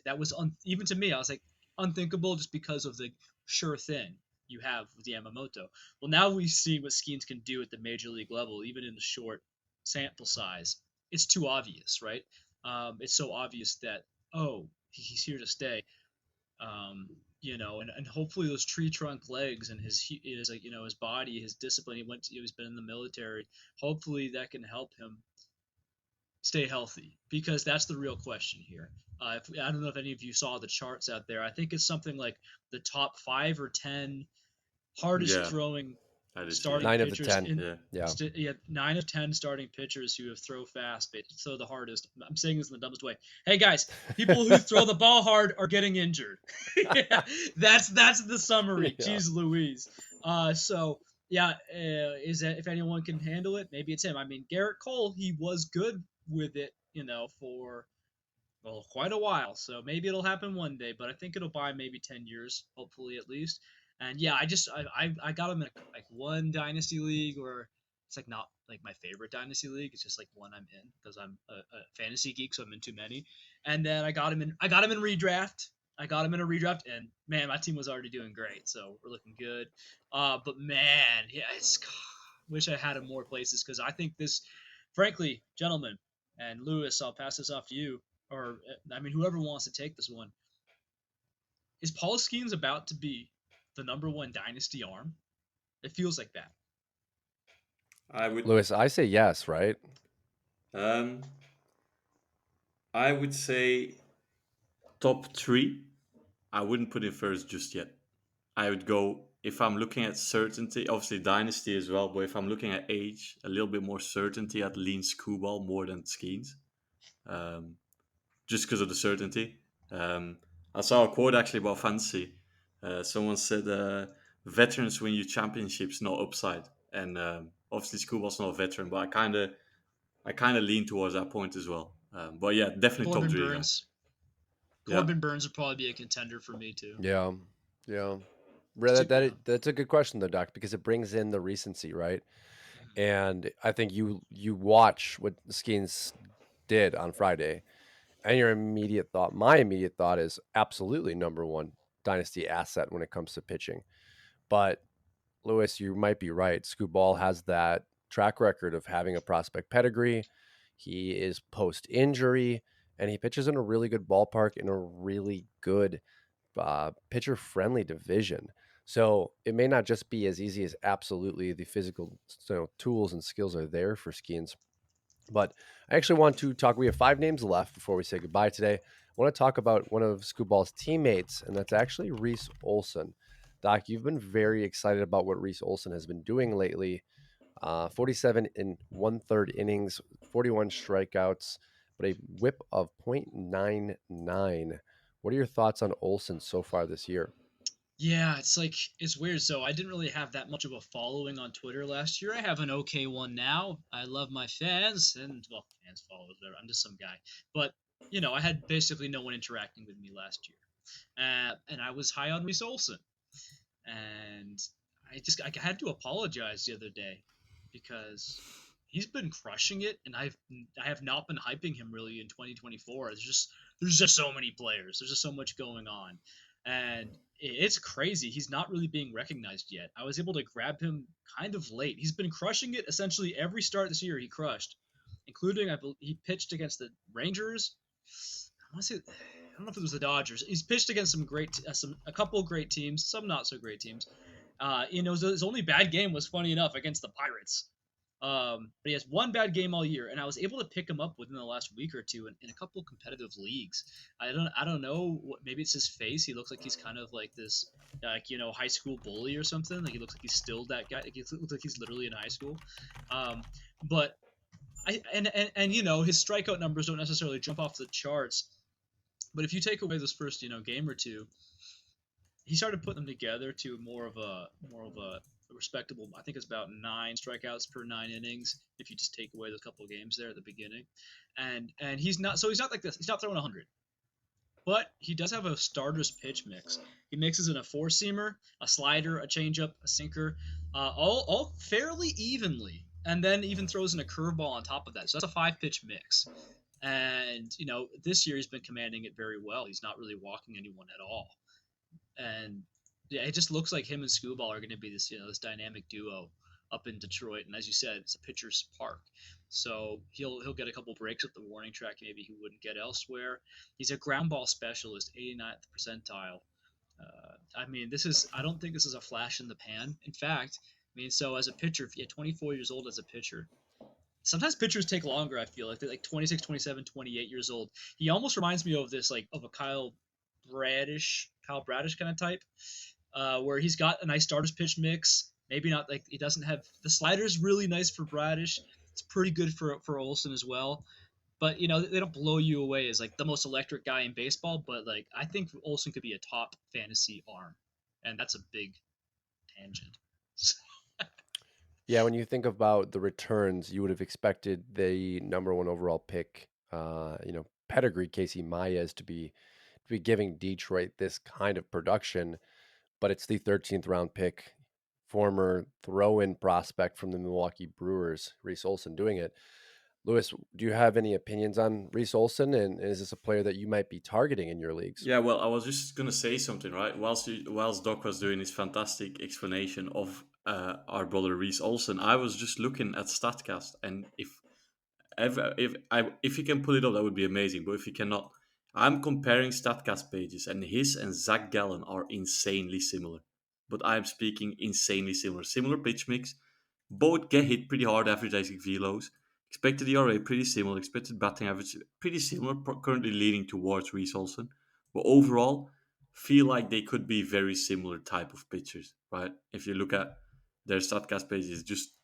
that was even to me. I was like unthinkable just because of the sure thing you have with Yamamoto. Well, now we see what Skeens can do at the major league level, even in the short sample size. It's too obvious, right? It's so obvious that, oh, he's here to stay. And hopefully those tree trunk legs and his like his body, his discipline. He's been in the military. Hopefully that can help him stay healthy, because that's the real question here. I don't know if any of you saw the charts out there. I think it's something like the top 5 or 10 hardest Yeah, throwing I did see that. starting 9 of the pitchers 10. in Yeah. Yeah. 9 of 10 starting pitchers who have throw fast, throw the hardest. I'm saying this in the dumbest way. Hey guys, people who throw the ball hard are getting injured. Yeah, that's the summary. Yeah. Jeez Louise. So yeah, is that if anyone can handle it, maybe it's him. I mean, Garrett Cole, he was good with it, for quite a while. So maybe it'll happen one day, but I think it'll buy maybe 10 years, hopefully at least. And yeah, I got him in like one dynasty league, or it's like not like my favorite dynasty league. It's just like one I'm in because I'm a fantasy geek, so I'm in too many. And then I got him in redraft. I got him in a redraft, and man, my team was already doing great, so we're looking good. But man, yeah, it's wish I had him more places because I think this, frankly, gentlemen, and Lewis, I'll pass this off to you, or I mean, whoever wants to take this one. Is Paul Skeens about to be the number one dynasty arm? It feels like that. I would Lewis, I say yes, right? um I would say top three. I wouldn't put him first just yet. I would go, if I'm looking at certainty, obviously dynasty as well, but if I'm looking at age, a little bit more certainty, I'd lean Skubal more than Skeens. Um, just because of the certainty. Um, I saw a quote actually about fantasy. Someone said, "Veterans win you championships, not upside." And obviously, Scubal's not a veteran, but I kind of lean towards that point as well. But yeah, definitely top Corbin three guy. Burns. Yeah, Corbin Burns would probably be a contender for me too. Yeah. Yeah. It's too, That's a good question though, Doc, because it brings in the recency, right? And I think you watch what Skins did on Friday, and my immediate thought is absolutely number one dynasty asset when it comes to pitching. But Lewis, you might be right. Scoot Ball has that track record of having a prospect pedigree. He is post injury, and he pitches in a really good ballpark in a really good pitcher friendly division. So it may not just be as easy as absolutely the physical tools and skills are there for Skeens. But I actually want to talk. We have 5 names left before we say goodbye today. I want to talk about one of Scootball's teammates, and that's actually Reese Olson. Doc, you've been very excited about what Reese Olson has been doing lately. 47 in 1/3 innings, 41 strikeouts, but a whip of .99. What are your thoughts on Olson so far this year? Yeah, it's weird. So I didn't really have that much of a following on Twitter last year. I have an okay one now. I love my fans, and well, fans, followers, whatever. I'm just some guy. But I had basically no one interacting with me last year. And I was high on Reese Olson, and I had to apologize the other day because he's been crushing it, and I have not been hyping him really in 2024. There's just so many players. There's just so much going on, and it's crazy. He's not really being recognized yet. I was able to grab him kind of late. He's been crushing it essentially every start this year. He crushed, including he pitched against the Rangers. I want to say I don't know if it was the Dodgers. He's pitched against a couple of great teams, some not so great teams. His only bad game was funny enough against the Pirates. But he has one bad game all year, and I was able to pick him up within the last week or two in a couple of competitive leagues. I don't know. Maybe it's his face. He looks like he's kind of like this, high school bully or something. Like he looks like he's still that guy. Like he looks like he's literally in high school. But his strikeout numbers don't necessarily jump off the charts. But if you take away this first game or two, he started putting them together to more of a respectable. I think it's about 9 strikeouts per 9 innings if you just take away those couple of games there at the beginning, and he's not like this. He's not throwing 100, but he does have a starter's pitch mix. He mixes in a four seamer, a slider, a changeup, a sinker, all fairly evenly, and then even throws in a curveball on top of that. So that's a 5 pitch mix. And this year he's been commanding it very well. He's not really walking anyone at all. And yeah, it just looks like him and Skubal are going to be this dynamic duo up in Detroit. And as you said, it's a pitcher's park, so he'll get a couple breaks at the warning track maybe he wouldn't get elsewhere. He's a ground ball specialist, 89th percentile. I don't think this is a flash in the pan. In fact, so as a pitcher, if you're 24 years old as a pitcher, sometimes pitchers take longer. I feel like they're like 26, 27, 28 years old. He almost reminds me of this, like of a Kyle Bradish kind of type, where he's got a nice starter's pitch mix. Maybe not like he doesn't have the slider's really nice for Bradish. It's pretty good for Olson as well. But they don't blow you away as like the most electric guy in baseball. But like I think Olson could be a top fantasy arm, and that's a big tangent. Yeah, when you think about the returns, you would have expected the number one overall pick, pedigree Casey Maez to be giving Detroit this kind of production, but it's the 13th round pick, former throw-in prospect from the Milwaukee Brewers, Reese Olson, doing it. Lewis, do you have any opinions on Reese Olson, and is this a player that you might be targeting in your leagues? Yeah, well, I was just gonna say something, right? Whilst Doc was doing his fantastic explanation of our brother Reese Olson, I was just looking at Statcast, and if he can pull it up, that would be amazing. But if he cannot, I'm comparing Statcast pages, and his and Zach Gallen are insanely similar. But I'm speaking insanely similar. Similar pitch mix. Both get hit pretty hard, average velos. Expected ERA pretty similar. Expected batting average pretty similar. Currently leaning towards Reese Olson, but overall, feel like they could be very similar type of pitchers, right? If you look at their Statcast pages, just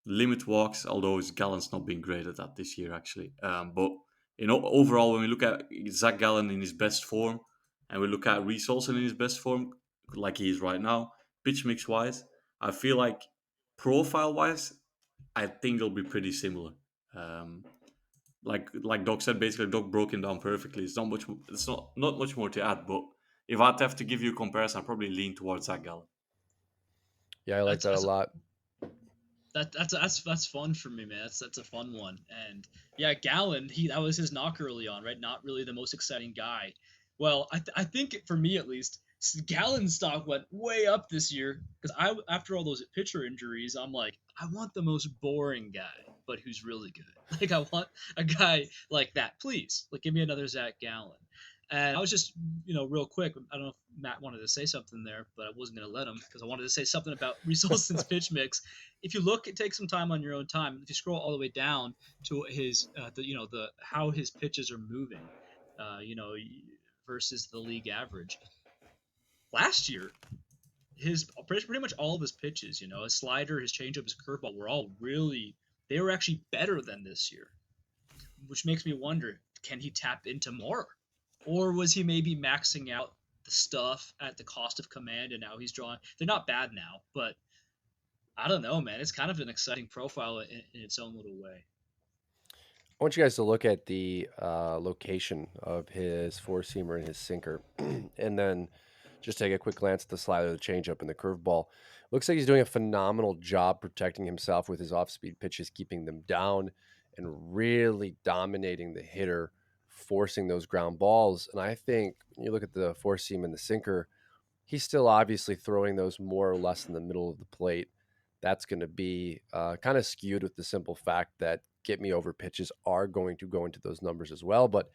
limit walks, although his Gallen's not been great at that this year, actually. But overall, when we look at Zach Gallen in his best form, and we look at Reese Olson in his best form, like he is right now, pitch mix wise, I feel like profile wise, I think they'll be pretty similar. Um, like Doc said, basically Doc broke him down perfectly. It's not much. It's not much more to add. But if I'd have to give you a comparison, I'd probably lean towards Zach Gallen. Yeah, I like that's that a that's lot. that's fun for me, man. That's a fun one. And yeah, Gallen, that was his knock early on, right? Not really the most exciting guy. Well, I think for me at least, Gallen's stock went way up this year because after all those pitcher injuries, I'm like, I want the most boring guy, but who's really good. Like I want a guy like that, please. Like give me another Zach Gallen. And I was just, real quick. I don't know if Matt wanted to say something there, but I wasn't going to let him because I wanted to say something about Reese Olson's pitch mix. If you look, take some time on your own time. If you scroll all the way down to the how his pitches are moving, uh, you know, versus the league average. Last year, his pretty much all of his pitches, his slider, his changeup, his curveball, they were actually better than this year, which makes me wonder, can he tap into more? Or was he maybe maxing out the stuff at the cost of command and now he's drawing? They're not bad now, but I don't know, man. It's kind of an exciting profile in its own little way. I want you guys to look at the location of his four seamer and his sinker, and then just take a quick glance at the slider, the changeup, and the curveball. Looks like he's doing a phenomenal job protecting himself with his off-speed pitches, keeping them down, and really dominating the hitter, forcing those ground balls. And I think when you look at the four seam and the sinker, he's still obviously throwing those more or less in the middle of the plate. That's going to be kind of skewed with the simple fact that get me over pitches are going to go into those numbers as well. But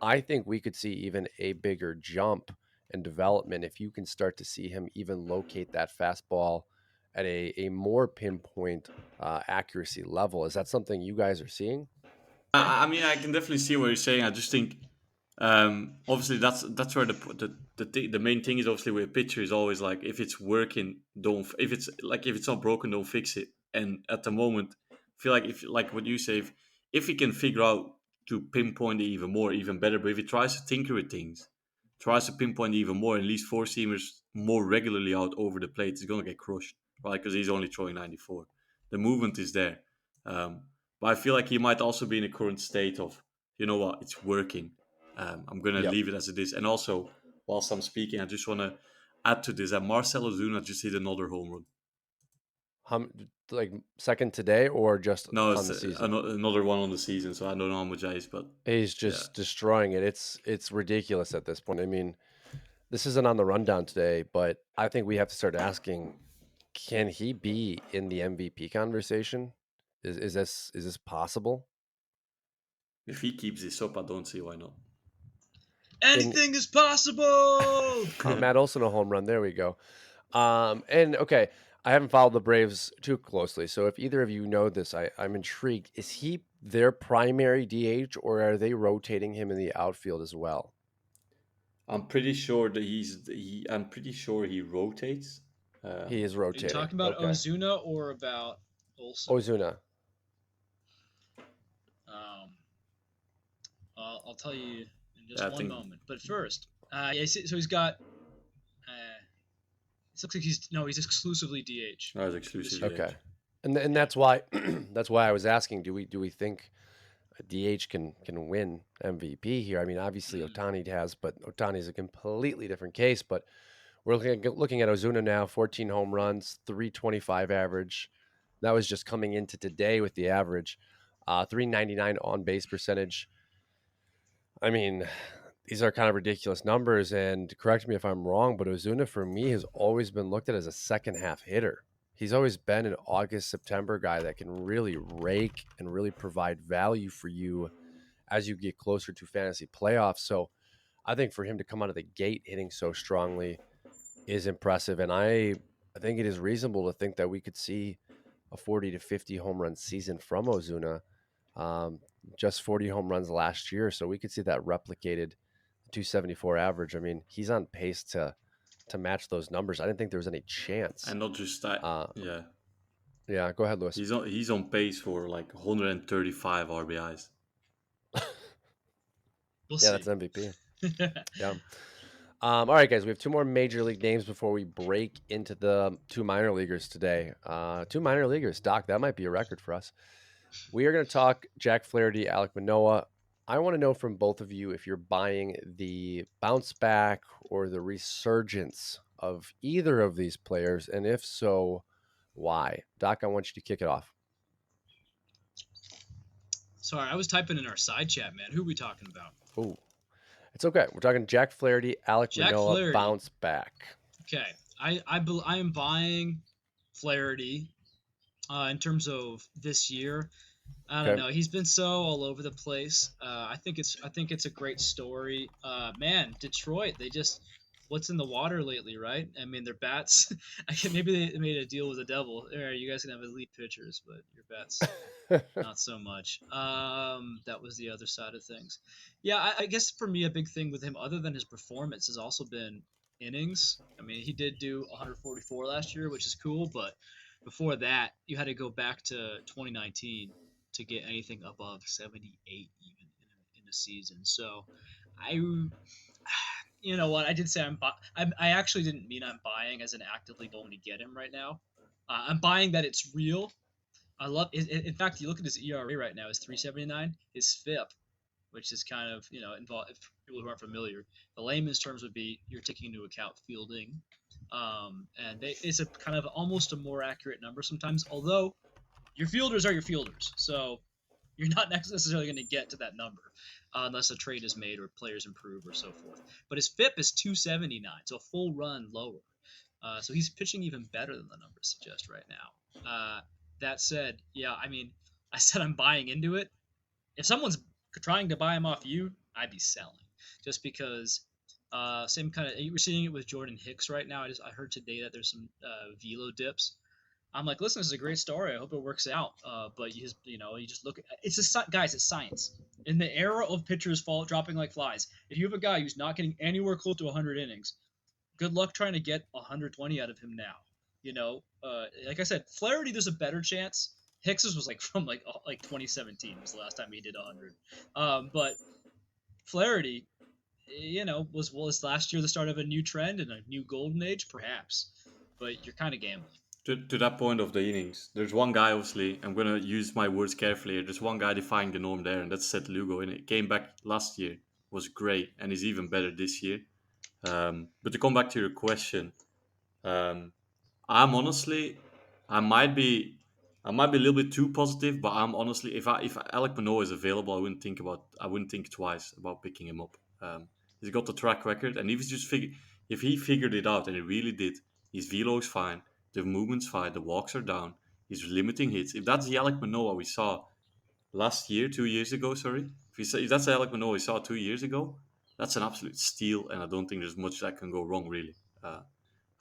I think we could see even a bigger jump and development if you can start to see him even locate that fastball at a more pinpoint accuracy level. Is that something you guys are seeing? I mean, I can definitely see what you're saying. I just think, obviously, that's where the main thing is. Obviously, with a pitcher is always like, if it's working, don't. If it's like, if it's not broken, don't fix it. And at the moment, I feel like, if like what you say, if he can figure out to pinpoint it even more, even better. But if he tries to tinker with things, tries to pinpoint it even more, and leaves four seamers more regularly out over the plate, he's gonna get crushed, right? Because he's only throwing 94. The movement is there. Um, but I feel like he might also be in a current state of, you know what, it's working. I'm going to Yep. leave it as it is. And also, whilst I'm speaking, I just want to add to this that Marcell Ozuna just hit another home run. Like second today or just No, on it's the season? another one on the season, so I don't know how much that is, but He's yeah. just destroying it. It's ridiculous at this point. I mean, this isn't on the rundown today, but I think we have to start asking, can he be in the MVP conversation? Is this possible? If he keeps this up, I don't see why not. In Anything is possible. Matt Olson a home run. There we go. And okay, I haven't followed the Braves too closely, so if either of you know this, I'm intrigued. Is he their primary DH, or are they rotating him in the outfield as well? I'm pretty sure that I'm pretty sure he rotates. He is Are you rotating. talking about Okay, Ozuna or about Olson? Ozuna. Um, I'll tell you in Yeah, just I one think moment. But first, yeah, so he's got. It looks like he's exclusively DH that was this exclusive year. Okay, DH. and Yeah. that's why that's why I was asking. Do we think a DH can win MVP here? I mean, obviously Mm. Otani has, but Otani is a completely different case. But we're looking at Ozuna now, 14 home runs, 325 average. That was just coming into today with the average, 399 on base percentage. I mean, these are kind of ridiculous numbers. And correct me if I'm wrong, but Ozuna for me has always been looked at as a second half hitter. He's always been an August, September guy that can really rake and really provide value for you as you get closer to fantasy playoffs. So I think for him to come out of the gate hitting so strongly is impressive. And I think it is reasonable to think that we could see a 40 to 50 home run season from Ozuna. Um, just 40 home runs last year. So we could see that replicated, 274 average. I mean, he's on pace to match those numbers. I didn't think there was any chance. And not just that, Uh, yeah. yeah, go ahead, Lewis. He's on pace for like 135 RBIs. We'll Yeah, that's see. an MVP. Yeah. All right, guys, we have two more major league names before we break into the two minor leaguers today. Two minor leaguers, Doc, that might be a record for us. We are going to talk Jack Flaherty, Alek Manoah. I want to know from both of you if you're buying the bounce back or the resurgence of either of these players, and if so, why? Doc, I want you to kick it off. Sorry, I was typing in our side chat, man. Who are we talking about? Oh, it's okay. We're talking Jack Flaherty, Alek Jack Manoah, Flaherty. bounce back. Okay, I am buying Flaherty. In terms of this year, I don't Okay. know. He's been so all over the place. I think it's a great story. Man, Detroit, they just what's in the water lately, right? I mean, their bats. Maybe they made a deal with the devil. All right, you guys can have elite pitchers, but your bats not so much. That was the other side of things. Yeah, I guess for me, a big thing with him, other than his performance, has also been innings. I mean, he did do 144 last year, which is cool, but before that, you had to go back to 2019 to get anything above 78 even in a season. So I you know what? I did say I actually didn't mean I'm buying as in actively going to get him right now. I'm buying that it's real. I love. In fact, you look at his ERA right now is 3.79. His FIP, which is kind of involved. If people who aren't familiar, the layman's terms would be you're taking into account fielding, and it's a kind of almost a more accurate number sometimes. Although your fielders are your fielders, so you're not necessarily going to get to that number unless a trade is made or players improve or so forth. But his FIP is 279, so a full run lower. So he's pitching even better than the numbers suggest right now. That said, yeah, I mean, I said I'm buying into it. If someone's trying to buy him off you, I'd be selling, just because. Same kind of. We're seeing it with Jordan Hicks right now. I heard today that there's some velo dips. I'm like, listen, this is a great story. I hope it works out. But you just look. It's guys. It's science. In the era of pitchers dropping like flies, if you have a guy who's not getting anywhere close to 100 innings, good luck trying to get 120 out of him now. Like I said, Flaherty, there's a better chance. Hicks's was like from like 2017 was the last time he did 100. But Flaherty, was last year the start of a new trend and a new golden age, perhaps. But you're kind of gambling. To that point of the innings, there's one guy, obviously, I'm going to use my words carefully here. There's one guy defying the norm there, and that's Seth Lugo. And it came back last year, was great, and he's even better this year. But to come back to your question, um, I'm honestly, I might be, I might be a little bit too positive, but I'm honestly, if Alec Manoah is available, I wouldn't think twice about picking him up. He's got the track record, and if he figured it out, and he really did, his velo is fine, the movement's fine, the walks are down, he's limiting hits. If that's the Alec Manoah we saw last year, 2 years ago, sorry, if that's the Alec Manoah we saw 2 years ago, that's an absolute steal, and I don't think there's much that can go wrong, really.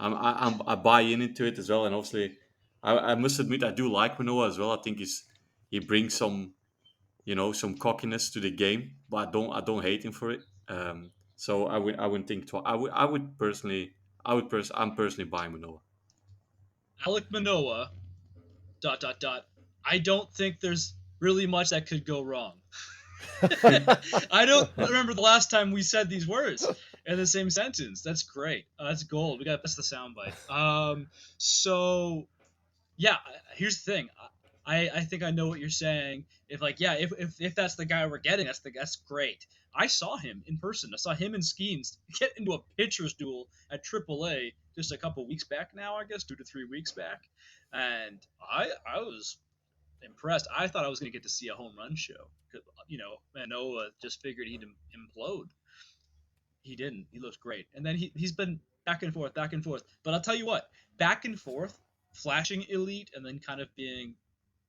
I buy into it as well, and obviously, I must admit I do like Manoa as well. I think he brings some cockiness to the game, but I don't hate him for it. So I wouldn't think twice. I'm personally buying Manoa. Alec Manoah, ... I don't think there's really much that could go wrong. I don't remember the last time we said these words in the same sentence. That's great. That's gold. We got that's the soundbite. So yeah, here's the thing. I think I know what you're saying. If that's the guy we're getting, that's great. I saw him in person. I saw him and Skenes get into a pitcher's duel at AAA just a couple weeks back now, I guess 2 to 3 weeks back, and I was impressed. I thought I was going to get to see a home run show. Manoa just figured he'd implode. He didn't. He looked great. And then he's been back and forth, back and forth. But I'll tell you what, back and forth, flashing elite and then kind of being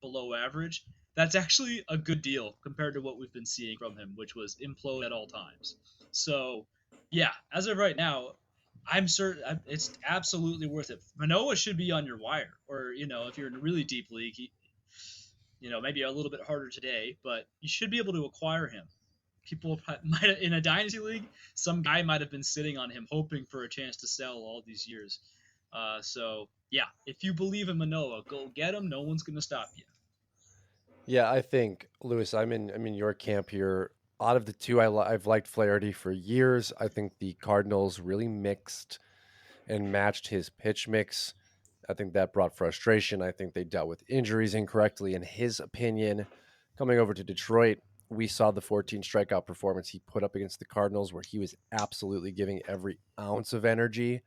below average, that's actually a good deal compared to what we've been seeing from him, which was implode at all times. So, yeah, as of right now, I'm certain it's absolutely worth it. Manoa should be on your wire, or if you're in a really deep league, maybe a little bit harder today, but you should be able to acquire him. People might in a dynasty league, some guy might have been sitting on him hoping for a chance to sell all these years. So yeah, if you believe in Manoa, go get him. No one's gonna stop you. Yeah, I think Lewis, I'm in your camp here. Out of the two, I've liked Flaherty for years. I think the Cardinals really mixed and matched his pitch mix. I think that brought frustration. I think they dealt with injuries incorrectly, in his opinion. Coming over to Detroit, we saw the 14 strikeout performance he put up against the Cardinals, where he was absolutely giving every ounce of energy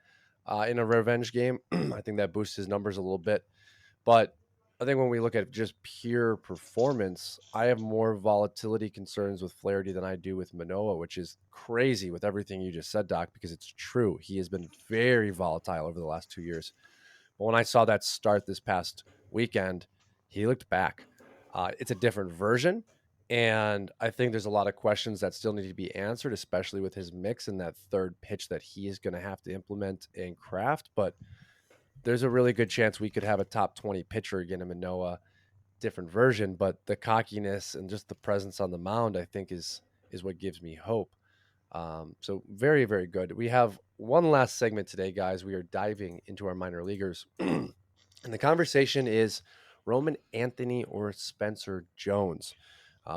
in a revenge game. I think that boosts his numbers a little bit. But I think when we look at just pure performance, I have more volatility concerns with Flaherty than I do with Manoa, which is crazy with everything you just said, Doc, because it's true. He has been very volatile over the last 2 years. But when I saw that start this past weekend, he looked back. It's a different version. And I think there's a lot of questions that still need to be answered, especially with his mix and that third pitch that he is going to have to implement and craft. But there's a really good chance we could have a top 20 pitcher again in Manoa, different version. But the cockiness and just the presence on the mound, I think, is what gives me hope. So very, very good. We have one last segment today, guys. We are diving into our minor leaguers. And the conversation is Roman Anthony or Spencer Jones.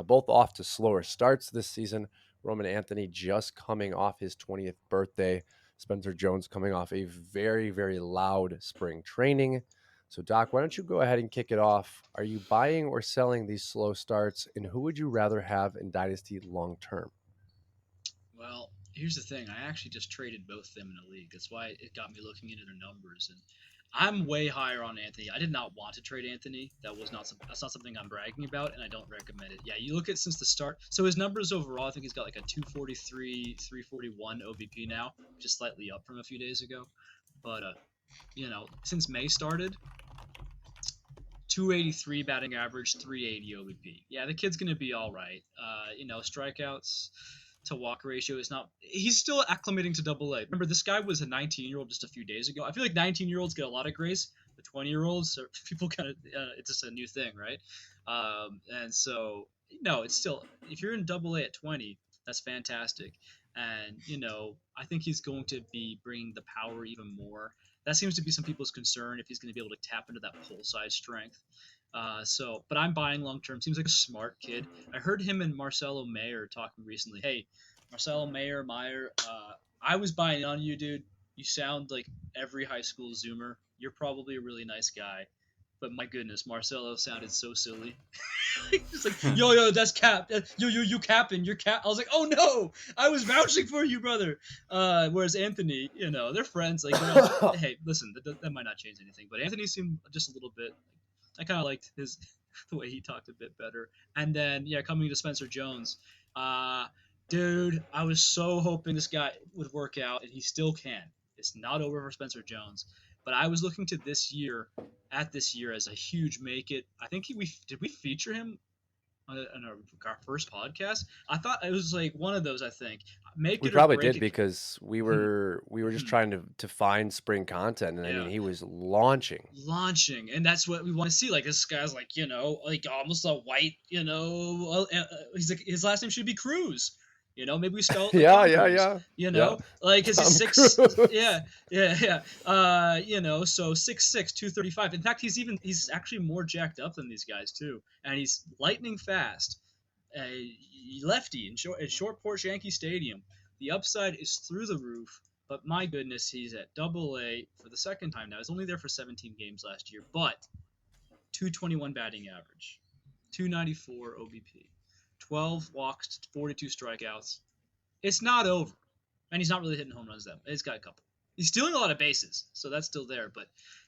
Both off to slower starts this season. Roman Anthony just coming off his 20th birthday. Spencer Jones coming off a very, very loud spring training. So, Doc, why don't you go ahead and kick it off? Are you buying or selling these slow starts, and who would you rather have in Dynasty long term? Well, here's the thing. I actually just traded both of them in a league. That's why it got me looking into their numbers. And I'm way higher on Anthony. I did not want to trade Anthony. That's not something I'm bragging about, and I don't recommend it. Yeah, you look at since the start. So his numbers overall, I think he's got like a 243, 341 OBP now, just slightly up from a few days ago. But since May started, 283 batting average, 380 OBP. Yeah, the kid's gonna be all right. Strikeouts to walk ratio is not. He's still acclimating to Double A. Remember, this guy was a 19-year-old just a few days ago. I feel like 19-year-olds get a lot of grace. The 20-year-olds, people kind of, it's just a new thing, right? And so, no, it's still, if you're in Double A at 20, that's fantastic. And I think he's going to be bringing the power even more. That seems to be some people's concern if he's going to be able to tap into that pull side strength. But I'm buying long term. Seems like a smart kid. I heard him and Marcelo Mayer talking recently. Hey, Marcelo Meyer, I was buying on you, dude. You sound like every high school Zoomer. You're probably a really nice guy, but my goodness, Marcelo sounded so silly. He's like, yo, that's cap. You capping. You're cap. I was like, oh no, I was vouching for you, brother. Whereas Anthony, they're friends. Like, hey, listen, that might not change anything, but Anthony seemed just a little bit. I kind of liked his the way he talked a bit better. And then yeah, coming to Spencer Jones, uh, dude, I was so hoping this guy would work out, and he still can. It's not over for Spencer Jones, but I was looking to this year as a huge make it. I think we did we feature him on our first podcast. I thought it was like one of those. I think make We it or probably break did it. because we were just trying to find spring content, and I mean Yeah, he was launching. launching, and that's what we want to see. Like this guy's like like almost a white. He's like his last name should be Cruz. Maybe we spell it like Yeah, Tom yeah, Cruise. yeah, yeah. Like his Tom six. Cruise. Yeah. So 6'6", 235. In fact, he's actually more jacked up than these guys too, and he's lightning fast. Lefty in short porch Yankee Stadium. The upside is through the roof, but my goodness, he's at Double A for the second time now. He's only there for 17 games last year, but 221 batting average, 294 OBP, 12 walks, 42 strikeouts. It's not over, and he's not really hitting home runs that. He's got a couple. He's stealing a lot of bases, so that's still there. But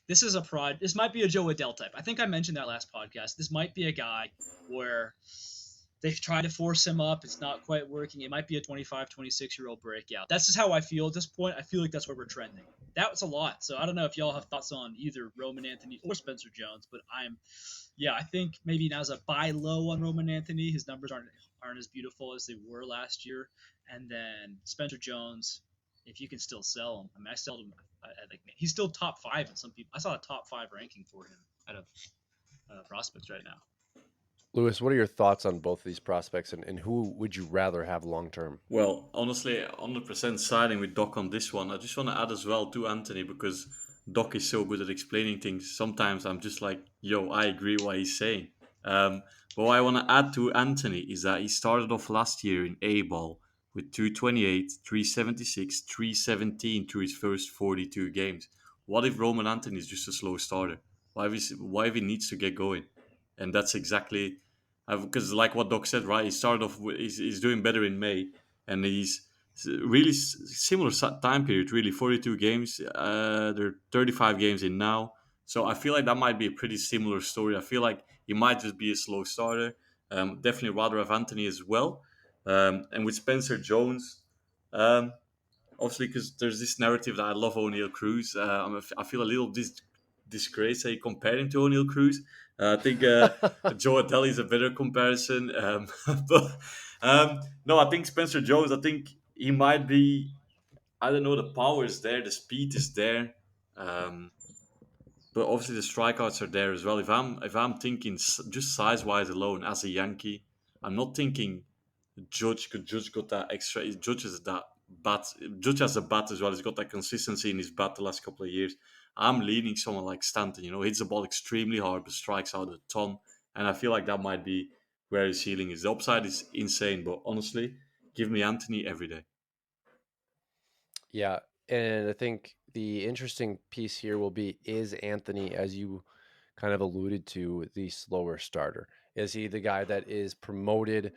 this is a prod. This might be a Joe Adell type. I think I mentioned that last podcast. This might be a guy where they've tried to force him up. It's not quite working. It might be a 25, 26-year-old breakout. That's just how I feel at this point. I feel like that's where we're trending. That's a lot. So I don't know if y'all have thoughts on either Roman Anthony or Spencer Jones, but I think maybe now's a buy low on Roman Anthony. His numbers aren't as beautiful as they were last year. And then Spencer Jones, if you can still sell him. I mean, I sell him. I think he's still top 5 in some people. I saw a top 5 ranking for him out of prospects right now. Lewis, what are your thoughts on both of these prospects, and who would you rather have long term? Well, honestly, 100% siding with Doc on this one. I just want to add as well to Anthony because Doc is so good at explaining things. Sometimes I'm just like, yo, I agree what he's saying. But what I want to add to Anthony is that he started off last year in A ball with 228, 376, 317 through his first 42 games. What if Roman Anthony is just a slow starter? Why if he needs to get going? And that's exactly because, like what Doc said, right? He started off with, he's doing better in May, and he's really similar time period, really 42 games. There are 35 games in now, so I feel like that might be a pretty similar story. I feel like he might just be a slow starter. Definitely rather have Anthony as well, and with Spencer Jones. Obviously, because there's this narrative that I love O'Neal Cruz. I feel a little disgrace comparing to O'Neal Cruz. I think Joe Adele is a better comparison. But no, I think Spencer Jones, I think he might be, I don't know, the power is there, the speed is there. Um, but obviously the strikeouts are there as well. If I'm thinking just size wise alone as a Yankee, I'm not thinking Judge got that extra. Judge is that bat. Judge has a bat as well. He's got that consistency in his bat the last couple of years. I'm leaning someone like Stanton. Hits the ball extremely hard, but strikes out a ton. And I feel like that might be where his ceiling is. The upside is insane, but honestly, give me Anthony every day. Yeah, and I think the interesting piece here will be, is Anthony, as you kind of alluded to, the slower starter? Is he the guy that is promoted,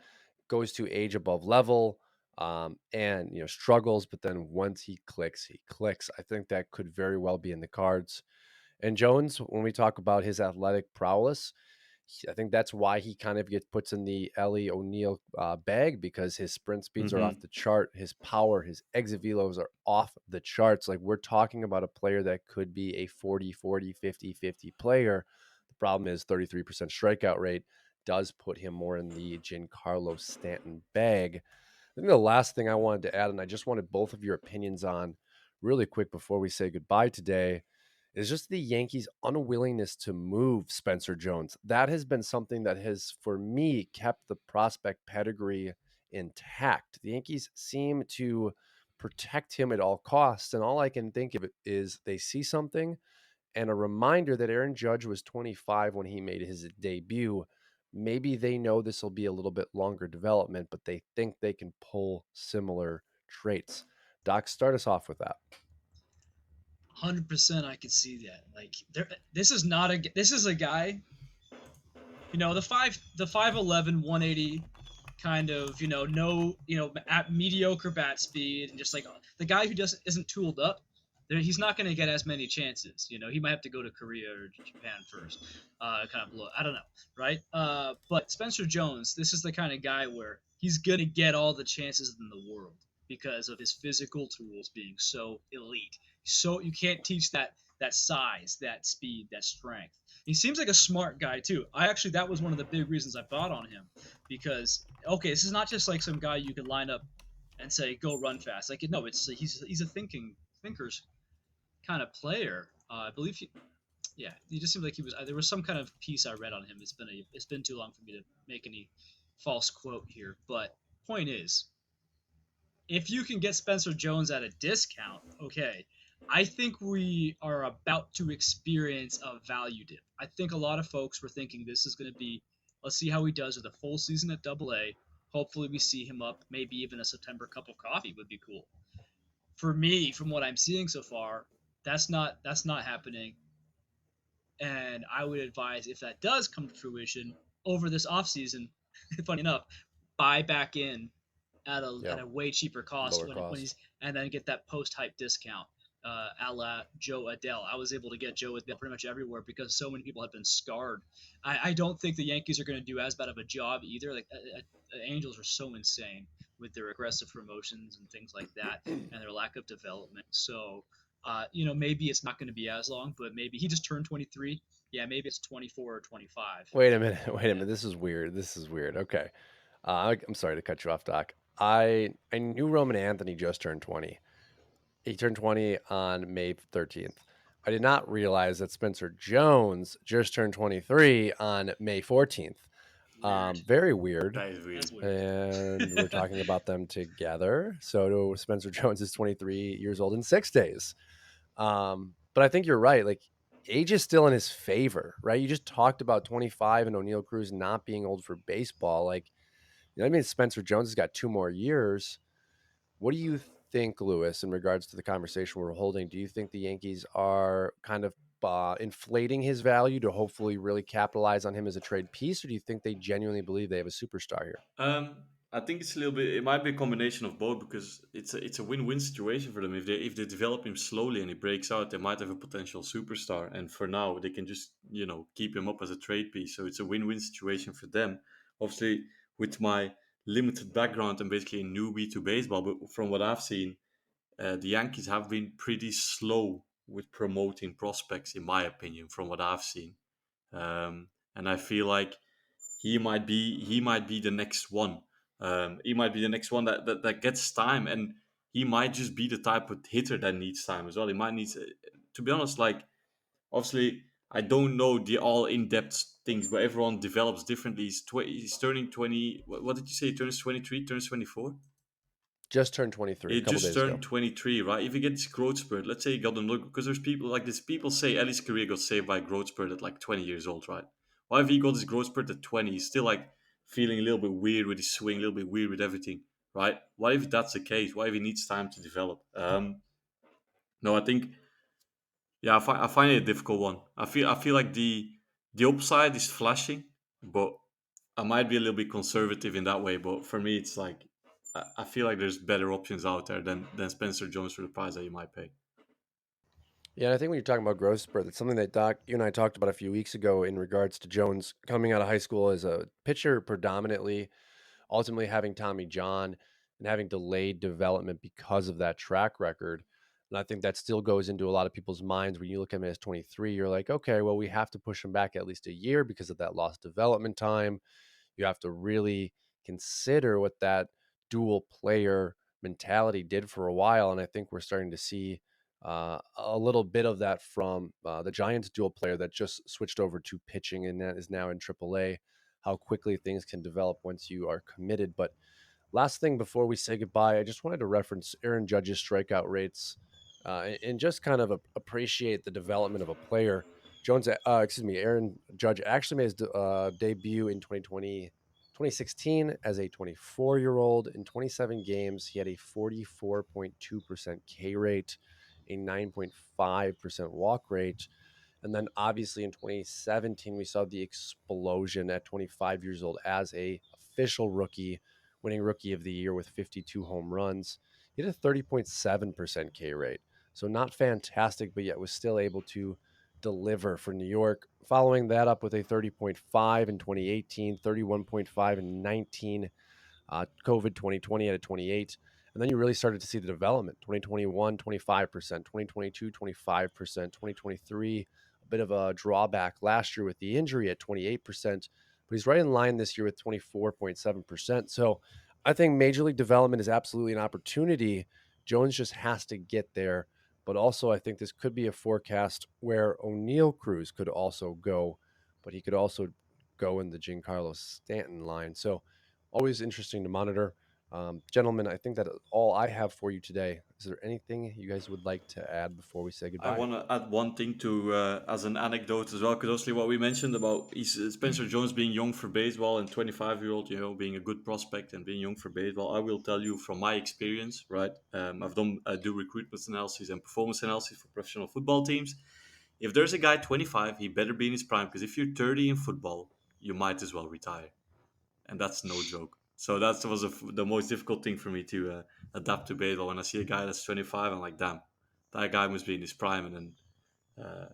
goes to age above level, and struggles, but then once he clicks, he clicks? I think that could very well be in the cards. And Jones, when we talk about his athletic prowess, I think that's why he kind of gets puts in the Ellie O'Neill bag, because his sprint speeds are off Mm-hmm. the chart. His power, his exit velos are off the charts. Like, we're talking about a player that could be a 40-40, 50-50 player. The problem is 33% strikeout rate does put him more in the Giancarlo Stanton bag. I think the last thing I wanted to add, and I just wanted both of your opinions on really quick before we say goodbye today, is just the Yankees' unwillingness to move Spencer Jones. That has been something that has, for me, kept the prospect pedigree intact. The Yankees seem to protect him at all costs, and all I can think of is they see something, and a reminder that Aaron Judge was 25 when he made his debut. Maybe they know this will be a little bit longer development, but they think they can pull similar traits. Doc, start us off with that. 100% I could see that. Like this is not a this is a guy, the 5'11", 180 kind of, no, at mediocre bat speed, and just like the guy who doesn't isn't tooled up, he's not going to get as many chances. He might have to go to Korea or Japan first, kind of blow. I don't know, right? But Spencer Jones, this is the kind of guy where he's going to get all the chances in the world because of his physical tools being so elite. So you can't teach that size, that speed, that strength. He seems like a smart guy too. That was one of the big reasons I bought on him, because okay, this is not just like some guy you could line up and say go run fast. Like no, it's he's a thinkers kind of player. I believe he just seemed like he was. There was some kind of piece I read on him. It's been too long for me to make any false quote here, but point is, if you can get Spencer Jones at a discount, okay, I think we are about to experience a value dip. I think a lot of folks were thinking this is going to be, let's see how he does with a full season at Double A. Hopefully, we see him up. Maybe even a September cup of coffee would be cool. For me, from what I'm seeing so far, that's not happening. And I would advise, if that does come to fruition over this offseason, funny enough, buy back in Yeah, at a way cheaper cost lower when cost. he's, and then get that post hype discount, a la Joe Adell. I was able to get Joe Adell pretty much everywhere because so many people have been scarred. I don't think the Yankees are going to do as bad of a job either. Like the Angels are so insane with their aggressive promotions and things like that, and their lack of development. So. Maybe it's not going to be as long, but maybe he just turned 23. Yeah, maybe it's 24 or 25. Wait a minute. Wait a Yeah. minute. This is weird. This is weird. Okay. I'm sorry to cut you off, Doc. I knew Roman Anthony just turned 20. He turned 20 on May 13th. I did not realize that Spencer Jones just turned 23 on May 14th. Weird. Very weird. That is weird. That's weird. And we're talking about them together. So Spencer Jones is 23 years old in 6 days. But I think you're right. Like, age is still in his favor, right? You just talked about 25 and O'Neill Cruz not being old for baseball. Like, I mean, Spencer Jones has got 2 more years. What do you think, Lewis, in regards to the conversation we're holding? Do you think the Yankees are kind of inflating his value to hopefully really capitalize on him as a trade piece, or do you think they genuinely believe they have a superstar here? Um, I think it's a little bit. It might be a combination of both because it's a win-win situation for them. If they develop him slowly and he breaks out, they might have a potential superstar. And for now, they can just keep him up as a trade piece. So it's a win-win situation for them. Obviously, with my limited background, I'm basically a newbie to baseball. But from what I've seen, the Yankees have been pretty slow with promoting prospects, in my opinion. From what I've seen, and I feel like he might be the next one. He might be the next one that gets time, and he might just be the type of hitter that needs time as well. He might need to be honest. Like obviously, I don't know the all in depth things, but everyone develops differently. He's turning 20. What did you say? He turns 23. Turns 24. Just turned 23 a He couple just days ago. turned 23, right? If he gets growth spurt, let's say he got another, because there's people like this. People say Ellie's career got saved by growth spurt at like 20 years old, right? Why if he got his growth spurt at 20, he's still like feeling a little bit weird with his swing, a little bit weird with everything, right? What if that's the case? What if he needs time to develop? No, I think Yeah, I find it a difficult one. I feel like the upside is flashing, but I might be a little bit conservative in that way. But for me, it's like I feel like there's better options out there than Spencer Jones for the price that you might pay. Yeah, and I think when you're talking about growth spurt, that's something that Doc, you and I talked about a few weeks ago in regards to Jones coming out of high school as a pitcher predominantly, ultimately having Tommy John and having delayed development because of that track record. And I think that still goes into a lot of people's minds when you look at him as 23. You're like, okay, well, we have to push him back at least a year because of that lost development time. You have to really consider what that dual player mentality did for a while. And I think we're starting to see a little bit of that from the Giants dual player that just switched over to pitching and that is now in AAA. How quickly things can develop once you are committed. But last thing before we say goodbye, I just wanted to reference Aaron Judge's strikeout rates and just kind of appreciate the development of a player. Aaron Judge actually made his debut in 2016 as a 24-year-old. In 27 games, he had a 44.2% K rate, a 9.5% walk rate. And then obviously in 2017, we saw the explosion at 25 years old as a official rookie, winning rookie of the year with 52 home runs. He had a 30.7% K rate. So not fantastic, but yet was still able to deliver for New York. Following that up with a 30.5 in 2018, 31.5 in 19, COVID 2020 at a 28. And then you really started to see the development 2021, 25%, 2022, 25%, 2023, a bit of a drawback last year with the injury at 28%, but he's right in line this year with 24.7%. So I think Major League development is absolutely an opportunity. Jones just has to get there. But also, I think this could be a forecast where O'Neill Cruz could also go, but he could also go in the Giancarlo Stanton line. So always interesting to monitor. Gentlemen, I think that all I have for you today. Is there anything you guys would like to add before we say I goodbye? want to add one thing to as an anecdote as well, because obviously what we mentioned about Spencer Jones being young for baseball and 25-year-old, being a good prospect and being young for baseball. I will tell you from my experience, right? I've done do recruitment analysis and performance analysis for professional football teams. If there's a guy 25, he better be in his prime, because if you're 30 in football, you might as well retire, and that's no joke. So that was the most difficult thing for me to adapt to baseball. When I see a guy that's 25, I'm like, damn, that guy must be in his prime, and then uh,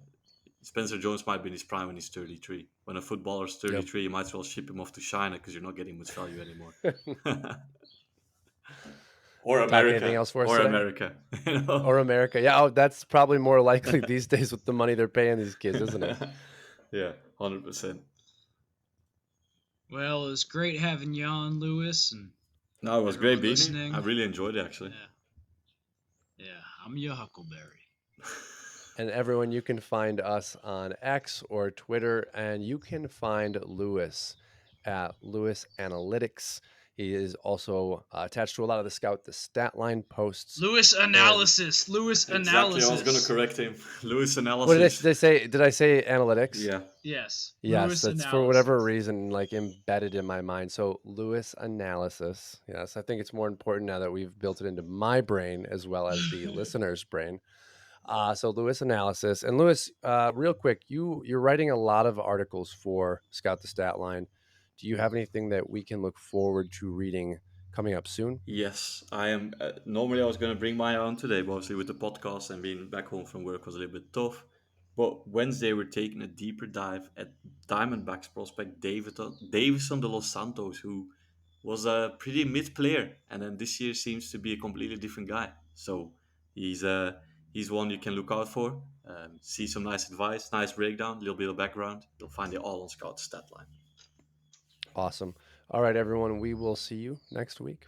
Spencer Jones might be in his prime when he's 33. When a footballer's Yep. 33, you might as well ship him off to China because you're not getting much value anymore. Or Doc, anything America. else for us Or today? America. you know? Or America? Yeah, oh, that's probably more likely these days with the money they're paying these kids, isn't it? Yeah, 100%. Well, it was great having you on, Lewis, and No, it was great everyone being here. I listening. really enjoyed it, actually. Yeah, yeah, I'm your Huckleberry. And everyone, you can find us on X or Twitter, and you can find Lewis at Lewis Analytics. He is also attached to a lot of the Scout the Stat Line posts. Lewis And analysis. Lewis Exactly, I was going to analysis. correct him. Lewis what did analysis. I say? Did I say analytics? Yeah. Yes, Yes, Lewis that's for whatever analysis. reason like embedded in my mind. So Lewis analysis. Yes, I think it's more important now that we've built it into my brain as well as the listener's brain. So Lewis analysis and Lewis, real quick, you're writing a lot of articles for Scout the Stat Line. Do you have anything that we can look forward to reading coming up soon? Yes, I am. Normally, I was going to bring my own today, but obviously with the podcast and being back home from work was a little bit tough. But Wednesday, we're taking a deeper dive at Diamondbacks prospect Davison de Los Santos, who was a pretty mid player, and then this year seems to be a completely different guy. So he's uh, he's one you can look out for. See some nice advice, nice breakdown, a little bit of background. You'll find it all on Scout Stat Line. Awesome. All right, everyone, we will see you next week.